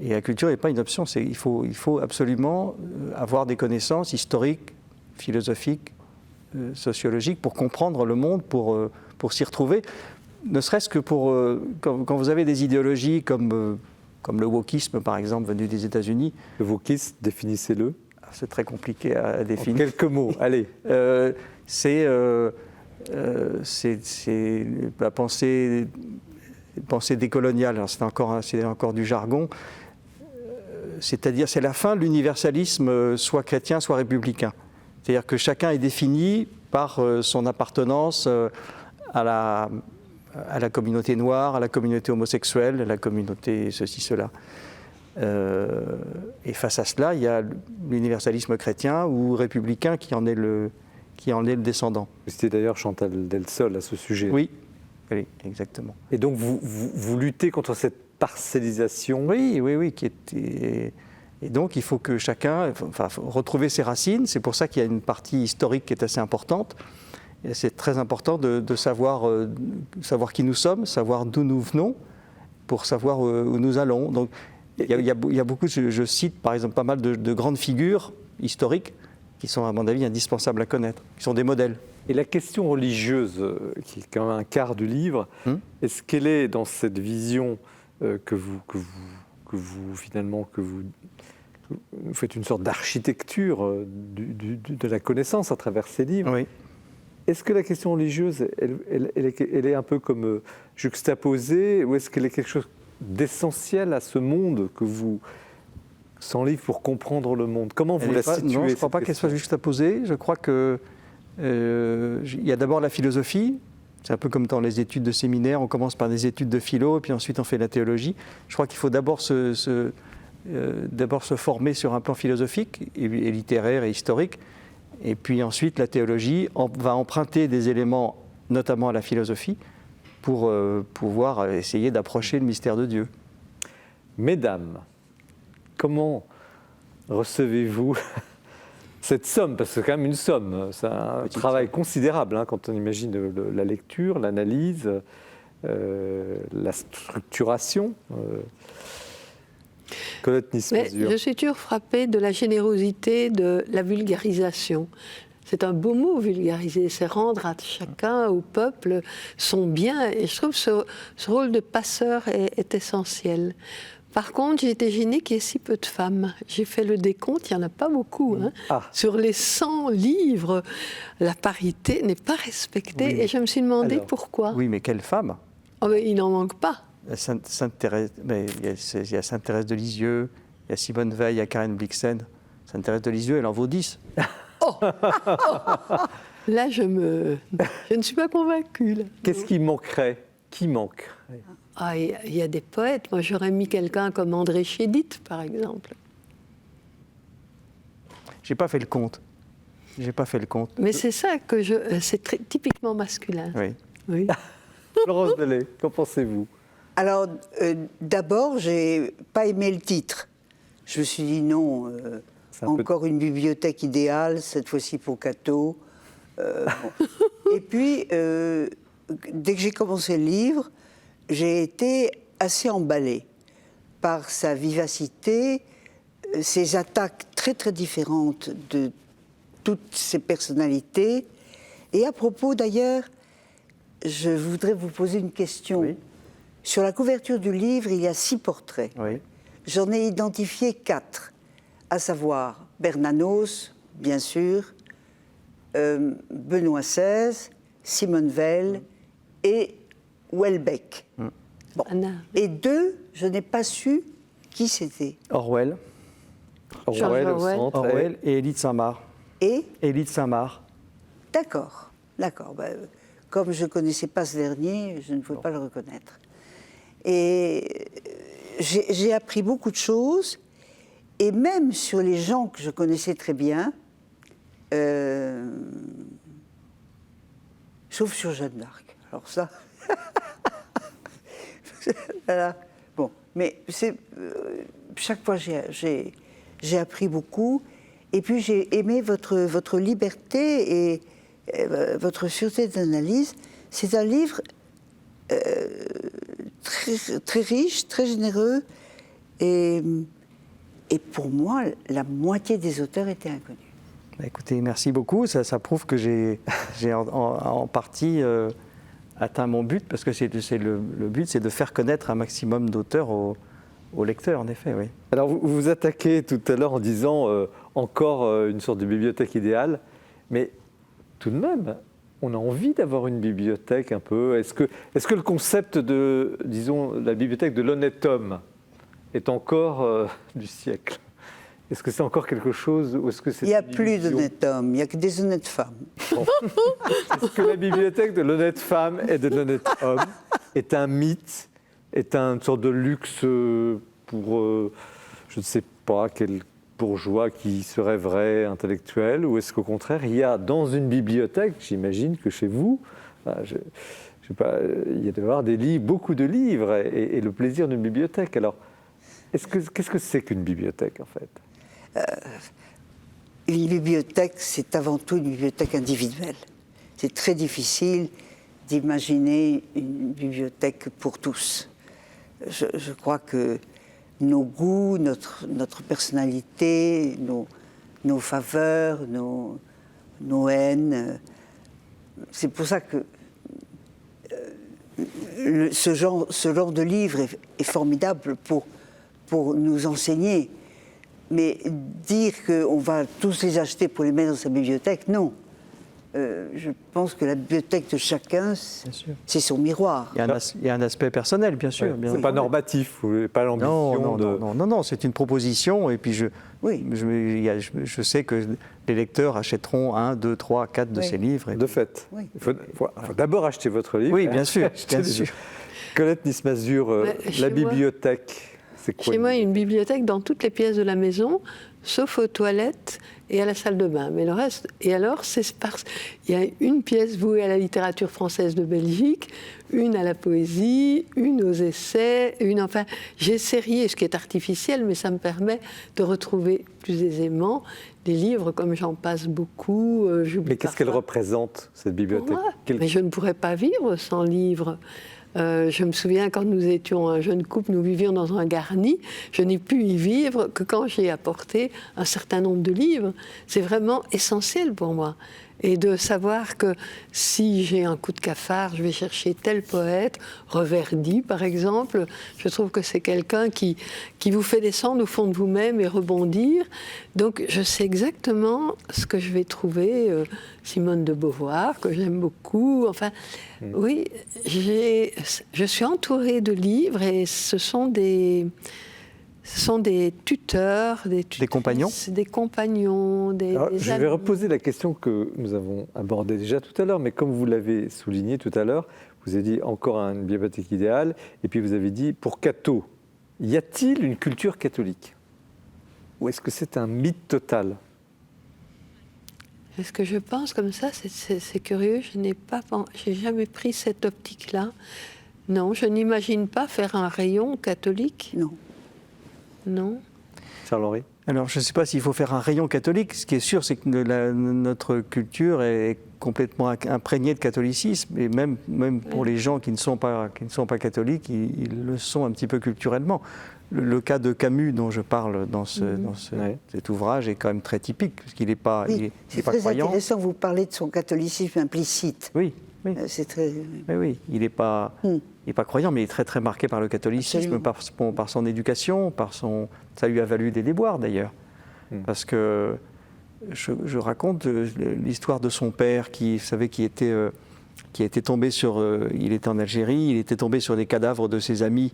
et la culture n'est pas une option. Il faut absolument avoir des connaissances historiques, philosophiques, sociologiques, pour comprendre le monde, pour s'y retrouver. Ne serait-ce que quand vous avez des idéologies comme le wokisme, par exemple, venu des États-Unis. Le wokisme, définissez-le. C'est très compliqué à définir. En quelques mots, allez. C'est la pensée décoloniale. C'est encore du jargon. C'est-à-dire, c'est la fin de l'universalisme, soit chrétien, soit républicain. C'est-à-dire que chacun est défini par son appartenance à la communauté noire, à la communauté homosexuelle, à la communauté ceci, cela. Et face à cela, il y a l'universalisme chrétien ou républicain qui en est le descendant. C'était d'ailleurs Chantal Delsol à ce sujet. Oui, exactement. Et donc vous luttez contre cette parcellisation? Oui. Et donc il faut que chacun retrouver ses racines. C'est pour ça qu'il y a une partie historique qui est assez importante. Et c'est très important de savoir qui nous sommes, savoir d'où nous venons, pour savoir où nous allons. Donc, il y a beaucoup, je cite par exemple pas mal de grandes figures historiques qui sont à mon avis indispensables à connaître, qui sont des modèles. Et la question religieuse, qui est quand même un quart du livre, est-ce qu'elle est dans cette vision que vous faites une sorte d'architecture de la connaissance à travers ces livres? Oui. Est-ce que la question religieuse, elle est un peu comme juxtaposée, ou est-ce qu'elle est quelque chose d'essentiel à ce monde que vous... Sans livre pour comprendre le monde. Comment vous la situez? Non, je ne crois pas qu'elle soit juxtaposée. Je crois qu'il y a d'abord la philosophie. C'est un peu comme dans les études de séminaire. On commence par des études de philo, et puis ensuite on fait la théologie. Je crois qu'il faut d'abord se former sur un plan philosophique, et littéraire et historique. Et puis ensuite, la théologie va emprunter des éléments, notamment à la philosophie, pour pouvoir essayer d'approcher le mystère de Dieu. Mesdames, comment recevez-vous cette somme? Parce que c'est quand même une somme, c'est un travail considérable quand on imagine la lecture, l'analyse, la structuration. Colette Nice-Mazur. Je suis toujours frappée de la générosité de la vulgarisation. C'est un beau mot, vulgariser, c'est rendre à chacun, au peuple, son bien. Et je trouve que ce rôle de passeur est essentiel. Par contre, j'ai été gênée qu'il y ait si peu de femmes. J'ai fait le décompte, il n'y en a pas beaucoup. Sur les 100 livres, la parité n'est pas respectée. Oui. Et je me suis demandé pourquoi. Oui, mais quelle femme? Il n'en manque pas. Il y a Sainte-Thérèse de Lisieux, il y a Simone Veil, il y a Karen Blixen. Sainte-Thérèse de Lisieux, elle en vaut 10. Là, je ne suis pas convaincue. Là. Qu'est-ce qui manquerait? Qui manque? Ah, il y a des poètes. Moi, j'aurais mis quelqu'un comme André Chédid, par exemple. J'ai pas fait le compte. J'ai pas fait le compte. Mais c'est ça que c'est typiquement masculin. Oui. Oui. Florence Bellet, qu'en pensez-vous? Alors, d'abord, j'ai pas aimé le titre. Je me suis dit non, encore une bibliothèque idéale, cette fois-ci pour Cato. Bon. Et puis, dès que j'ai commencé le livre, j'ai été assez emballée par sa vivacité, ses attaques très très différentes de toutes ses personnalités. Et à propos d'ailleurs, je voudrais vous poser une question. Oui. Sur la couverture du livre, il y a 6 portraits. Oui. J'en ai identifié 4, à savoir Bernanos, bien sûr, Benoît XVI, Simone Weil et Houellebecq. Bon. Anna. Et 2, je n'ai pas su qui c'était. Orwell. Orwell au Orwell. centre. Orwell et Élie de Saint-Marc. Et Élie de Saint-Marc. d'accord, d'accord. Ben, comme je ne connaissais pas ce dernier, je ne pouvais pas le reconnaître. Et j'ai appris beaucoup de choses, et même sur les gens que je connaissais très bien, sauf sur Jeanne d'Arc. Alors ça... Voilà. Bon, mais chaque fois j'ai appris beaucoup, et puis j'ai aimé votre liberté et votre sûreté d'analyse. C'est un livre très, très riche, très généreux, et pour moi, la moitié des auteurs étaient inconnus. Écoutez, merci beaucoup. Ça prouve que j'ai en partie atteint mon but, parce que le but, c'est de faire connaître un maximum d'auteurs aux lecteurs, en effet, oui. Alors, vous vous attaquez tout à l'heure en disant encore une sorte de bibliothèque idéale, mais tout de même, on a envie d'avoir une bibliothèque un peu. Est-ce que le concept de, disons, la bibliothèque de l'honnête homme est encore du siècle? Est-ce que c'est encore quelque chose ou est-ce que c'est Il n'y a plus d'honnêtes hommes, il n'y a que des honnêtes femmes. Bon. Est-ce que la bibliothèque de l'honnête femme et de l'honnête homme est un mythe, est une sorte de luxe pour, je ne sais pas, quel bourgeois qui se rêverait intellectuel, ou est-ce qu'au contraire, il y a dans une bibliothèque, j'imagine que chez vous, je sais pas, il y a d'avoir des livres, beaucoup de livres, et le plaisir d'une bibliothèque. Alors, qu'est-ce que c'est qu'une bibliothèque, en fait? Une bibliothèque, c'est avant tout une bibliothèque individuelle. C'est très difficile d'imaginer une bibliothèque pour tous. Je crois que nos goûts, notre personnalité, nos faveurs, nos haines, c'est pour ça que ce genre de livre est formidable pour nous enseigner. Mais dire qu'on va tous les acheter pour les mettre dans sa bibliothèque, non. Je pense que la bibliothèque de chacun, c'est son miroir. Il y a un aspect personnel, bien sûr. Ouais, c'est pas normatif, vous n'avez pas l'ambition non, c'est une proposition, et puis je sais que les lecteurs achèteront 1, 2, 3, 4 de ces livres. De fait. Oui. Il faut d'abord acheter votre livre. Oui, bien sûr. Bien sûr. Colette Nismazur, la bibliothèque. Chez moi, il y a une bibliothèque dans toutes les pièces de la maison, sauf aux toilettes et à la salle de bain. Mais le reste, et alors, il y a une pièce vouée à la littérature française de Belgique, une à la poésie, une aux essais, enfin, j'ai sérié, ce qui est artificiel, mais ça me permet de retrouver plus aisément des livres, comme j'en passe beaucoup. Mais qu'est-ce qu'elle représente, cette bibliothèque? Mais je ne pourrais pas vivre sans livres. Je me souviens, quand nous étions un jeune couple, nous vivions dans un garni. Je n'ai pu y vivre que quand j'ai apporté un certain nombre de livres. C'est vraiment essentiel pour moi. Et de savoir que si j'ai un coup de cafard, je vais chercher tel poète, Reverdy par exemple, je trouve que c'est quelqu'un qui vous fait descendre au fond de vous-même et rebondir. Donc je sais exactement ce que je vais trouver. Simone de Beauvoir, que j'aime beaucoup. Enfin, oui, je suis entourée de livres et ce sont des tuteurs, des compagnons. Des compagnons, Alors, des je vais reposer la question que nous avons abordée déjà tout à l'heure, mais comme vous l'avez souligné tout à l'heure, vous avez dit encore une bibliothèque idéale, et puis vous avez dit, pour Cato, y a-t-il une culture catholique? Ou est-ce que c'est un mythe total? Est-ce que je pense comme ça? C'est curieux, j'ai jamais pris cette optique-là. Non, je n'imagine pas faire un rayon catholique. Non. Non. Charles-Henri? Alors, je ne sais pas s'il faut faire un rayon catholique. Ce qui est sûr, c'est que notre culture est complètement imprégnée de catholicisme. Et même pour les gens qui ne sont pas catholiques, ils le sont un petit peu culturellement. Le cas de Camus, dont je parle dans cet ouvrage, est quand même très typique, parce qu'il n'est pas, Oui, c'est pas très croyant. intéressant, vous parlez de son catholicisme implicite. Oui, oui. C'est très... Oui, il n'est pas croyant, mais il est très très marqué par le catholicisme, par son éducation, ça lui a valu des déboires d'ailleurs. Parce que je raconte l'histoire de son père qui, vous savez, qui était tombé il était en Algérie, il était tombé sur des cadavres de ses amis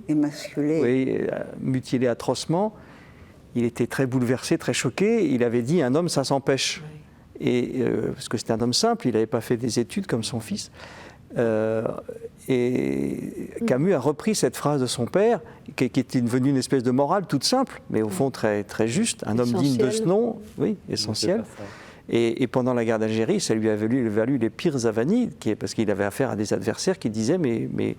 émasculé. Oui, mutilés atrocement. Il était très bouleversé, très choqué. Il avait dit, un homme, ça s'empêche. Et parce que c'était un homme simple, il n'avait pas fait des études comme son fils. Et Camus a repris cette phrase de son père, qui était devenue une espèce de morale toute simple, mais au fond très, très juste. Un homme digne de ce nom, oui, essentiel. Et pendant la guerre d'Algérie, ça lui a valu les pires avanies, parce qu'il avait affaire à des adversaires qui disaient mais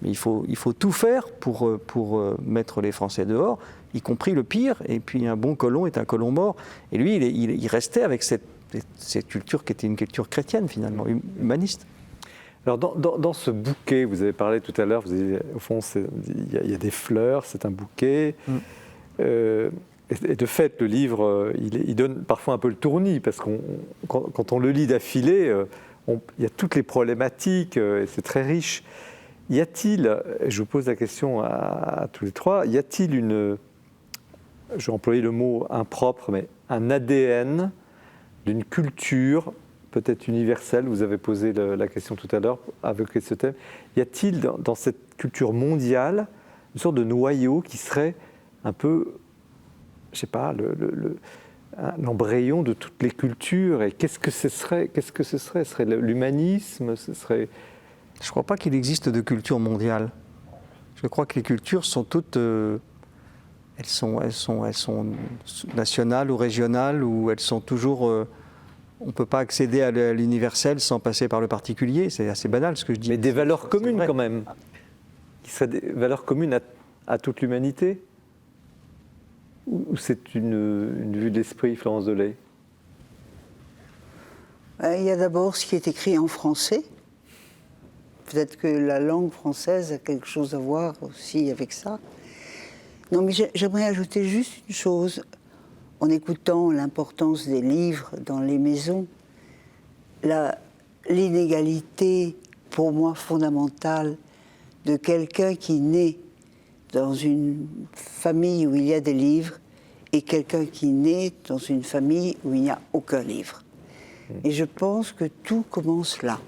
il faut tout faire pour mettre les Français dehors, y compris le pire. Et puis un bon colon est un colon mort. Et lui, il restait avec cette culture qui était une culture chrétienne finalement, humaniste. Alors dans ce bouquet, vous avez parlé tout à l'heure, vous avez, au fond, il y a des fleurs, c'est un bouquet. Et de fait, le livre, il donne parfois un peu le tournis, parce que quand on le lit d'affilée, il y a toutes les problématiques, et c'est très riche. Y a-t-il, je vous pose la question à tous les trois, y a-t-il je vais employer le mot impropre, mais un ADN d'une culture peut-être universelle, vous avez posé la question tout à l'heure avec ce thème, y a-t-il dans cette culture mondiale une sorte de noyau qui serait un peu, je ne sais pas, l'embryon de toutes les cultures? Et qu'est-ce que ce serait? Ce serait l'humanisme? Ce serait... Je ne crois pas qu'il existe de culture mondiale. Je crois que les cultures sont toutes... elles sont nationales ou régionales, ou elles sont toujours... on ne peut pas accéder à l'universel sans passer par le particulier. C'est assez banal ce que je dis. Mais des valeurs communes quand même, qui seraient des valeurs communes à toute l'humanité? Ou c'est une vue d'esprit, Florence Delay? Il y a d'abord ce qui est écrit en français. Peut-être que la langue française a quelque chose à voir aussi avec ça. Non, mais j'aimerais ajouter juste une chose. En écoutant l'importance des livres dans les maisons, l'inégalité, pour moi, fondamentale de quelqu'un qui naît dans une famille où il y a des livres et quelqu'un qui naît dans une famille où il n'y a aucun livre. Et je pense que tout commence là.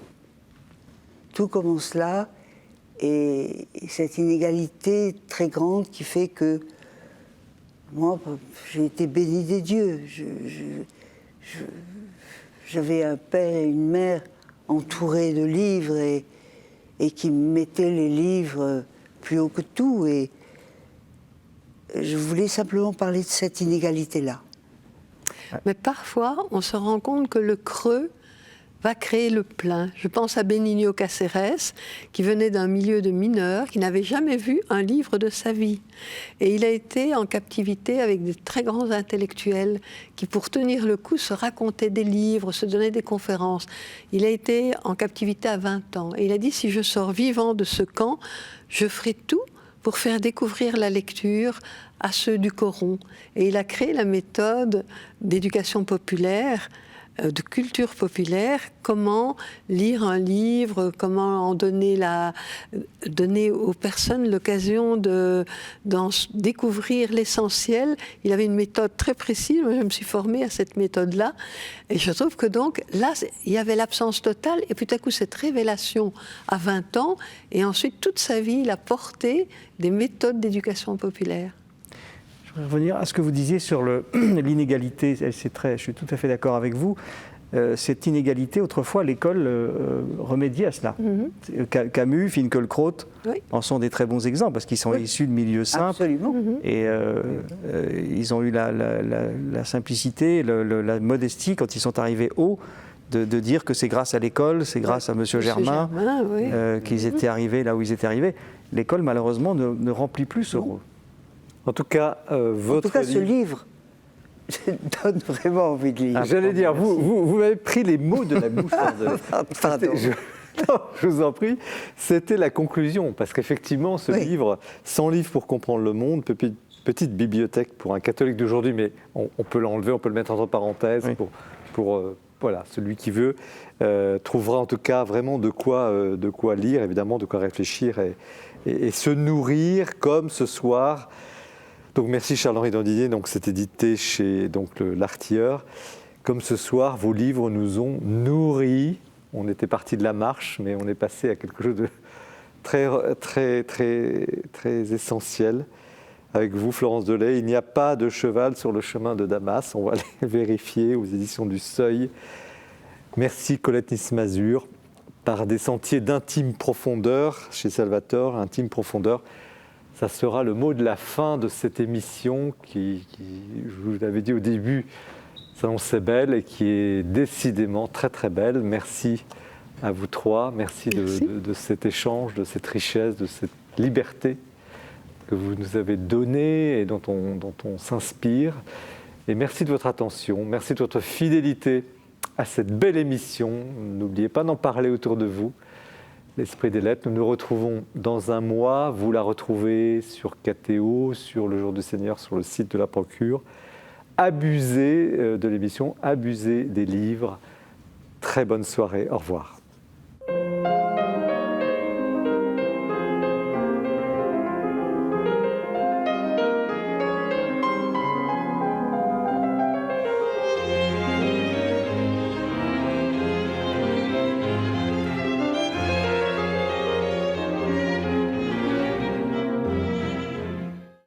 Tout commence là, et cette inégalité très grande qui fait que moi, j'ai été bénie des dieux. J'avais un père et une mère entourés de livres et qui mettaient les livres plus haut que tout. Et je voulais simplement parler de cette inégalité-là. Mais parfois, on se rend compte que le creux va créer le plein. Je pense à Benigno Cáceres, qui venait d'un milieu de mineurs, qui n'avait jamais vu un livre de sa vie. Et il a été en captivité avec de très grands intellectuels qui, pour tenir le coup, se racontaient des livres, se donnaient des conférences. Il a été en captivité à 20 ans. Et il a dit, si je sors vivant de ce camp, je ferai tout pour faire découvrir la lecture à ceux du Coron. Et il a créé la méthode d'éducation populaire, de culture populaire, comment lire un livre, comment en donner aux personnes l'occasion d'en découvrir l'essentiel. Il avait une méthode très précise, moi je me suis formée à cette méthode-là, et je trouve que donc là, il y avait l'absence totale, et puis tout à coup cette révélation à 20 ans, et ensuite toute sa vie, il a porté des méthodes d'éducation populaire. Je voudrais revenir à ce que vous disiez sur l'inégalité. Je suis tout à fait d'accord avec vous. cette inégalité, autrefois, l'école remédiait à cela. Camus, Finkielkraut Oui. en sont des très bons exemples, parce qu'ils sont issus de milieux simples. Absolument. Et ils ont eu la simplicité, la modestie, quand ils sont arrivés haut, de dire que c'est grâce à l'école, c'est grâce à Monsieur Germain, oui. qu'ils étaient arrivés là où ils étaient arrivés. L'école, malheureusement, ne remplit plus ce rôle. En tout cas, En tout cas, ce livre donne vraiment envie de lire. J'allais dire, vous m'avez pris les mots de la bouche. Pardon. Non, je vous en prie, c'était la conclusion, parce qu'effectivement, ce Oui. livre, 100 livres pour comprendre le monde, petite bibliothèque pour un catholique d'aujourd'hui, mais on peut l'enlever, on peut le mettre entre parenthèses Oui. pour voilà, celui qui veut, trouvera en tout cas vraiment de quoi lire, évidemment, de quoi réfléchir et se nourrir, comme ce soir. Donc merci Charles-Henri Dandinier, donc c'est édité chez l'Artilleur. Comme ce soir, vos livres nous ont nourris. On était parti de la marche, mais on est passé à quelque chose de très, très, très, très essentiel. Avec vous, Florence Delay, il n'y a pas de cheval sur le chemin de Damas. On va les vérifier aux éditions du Seuil. Merci Colette Nice-Mazur. Par des sentiers d'intime profondeur, chez Salvatore, intime profondeur. Ça sera le mot de la fin de cette émission qui je vous l'avais dit au début, s'annonçait belle et qui est décidément très très belle. Merci à vous trois. Merci. De cet échange, de cette richesse, de cette liberté que vous nous avez donnée et dont on s'inspire. Et merci de votre attention, merci de votre fidélité à cette belle émission. N'oubliez pas d'en parler autour de vous. L'Esprit des Lettres, nous nous retrouvons dans un mois. Vous la retrouvez sur KTO, sur Le Jour du Seigneur, sur le site de la Procure. Abusez de l'émission, abusez des livres. Très bonne soirée, au revoir.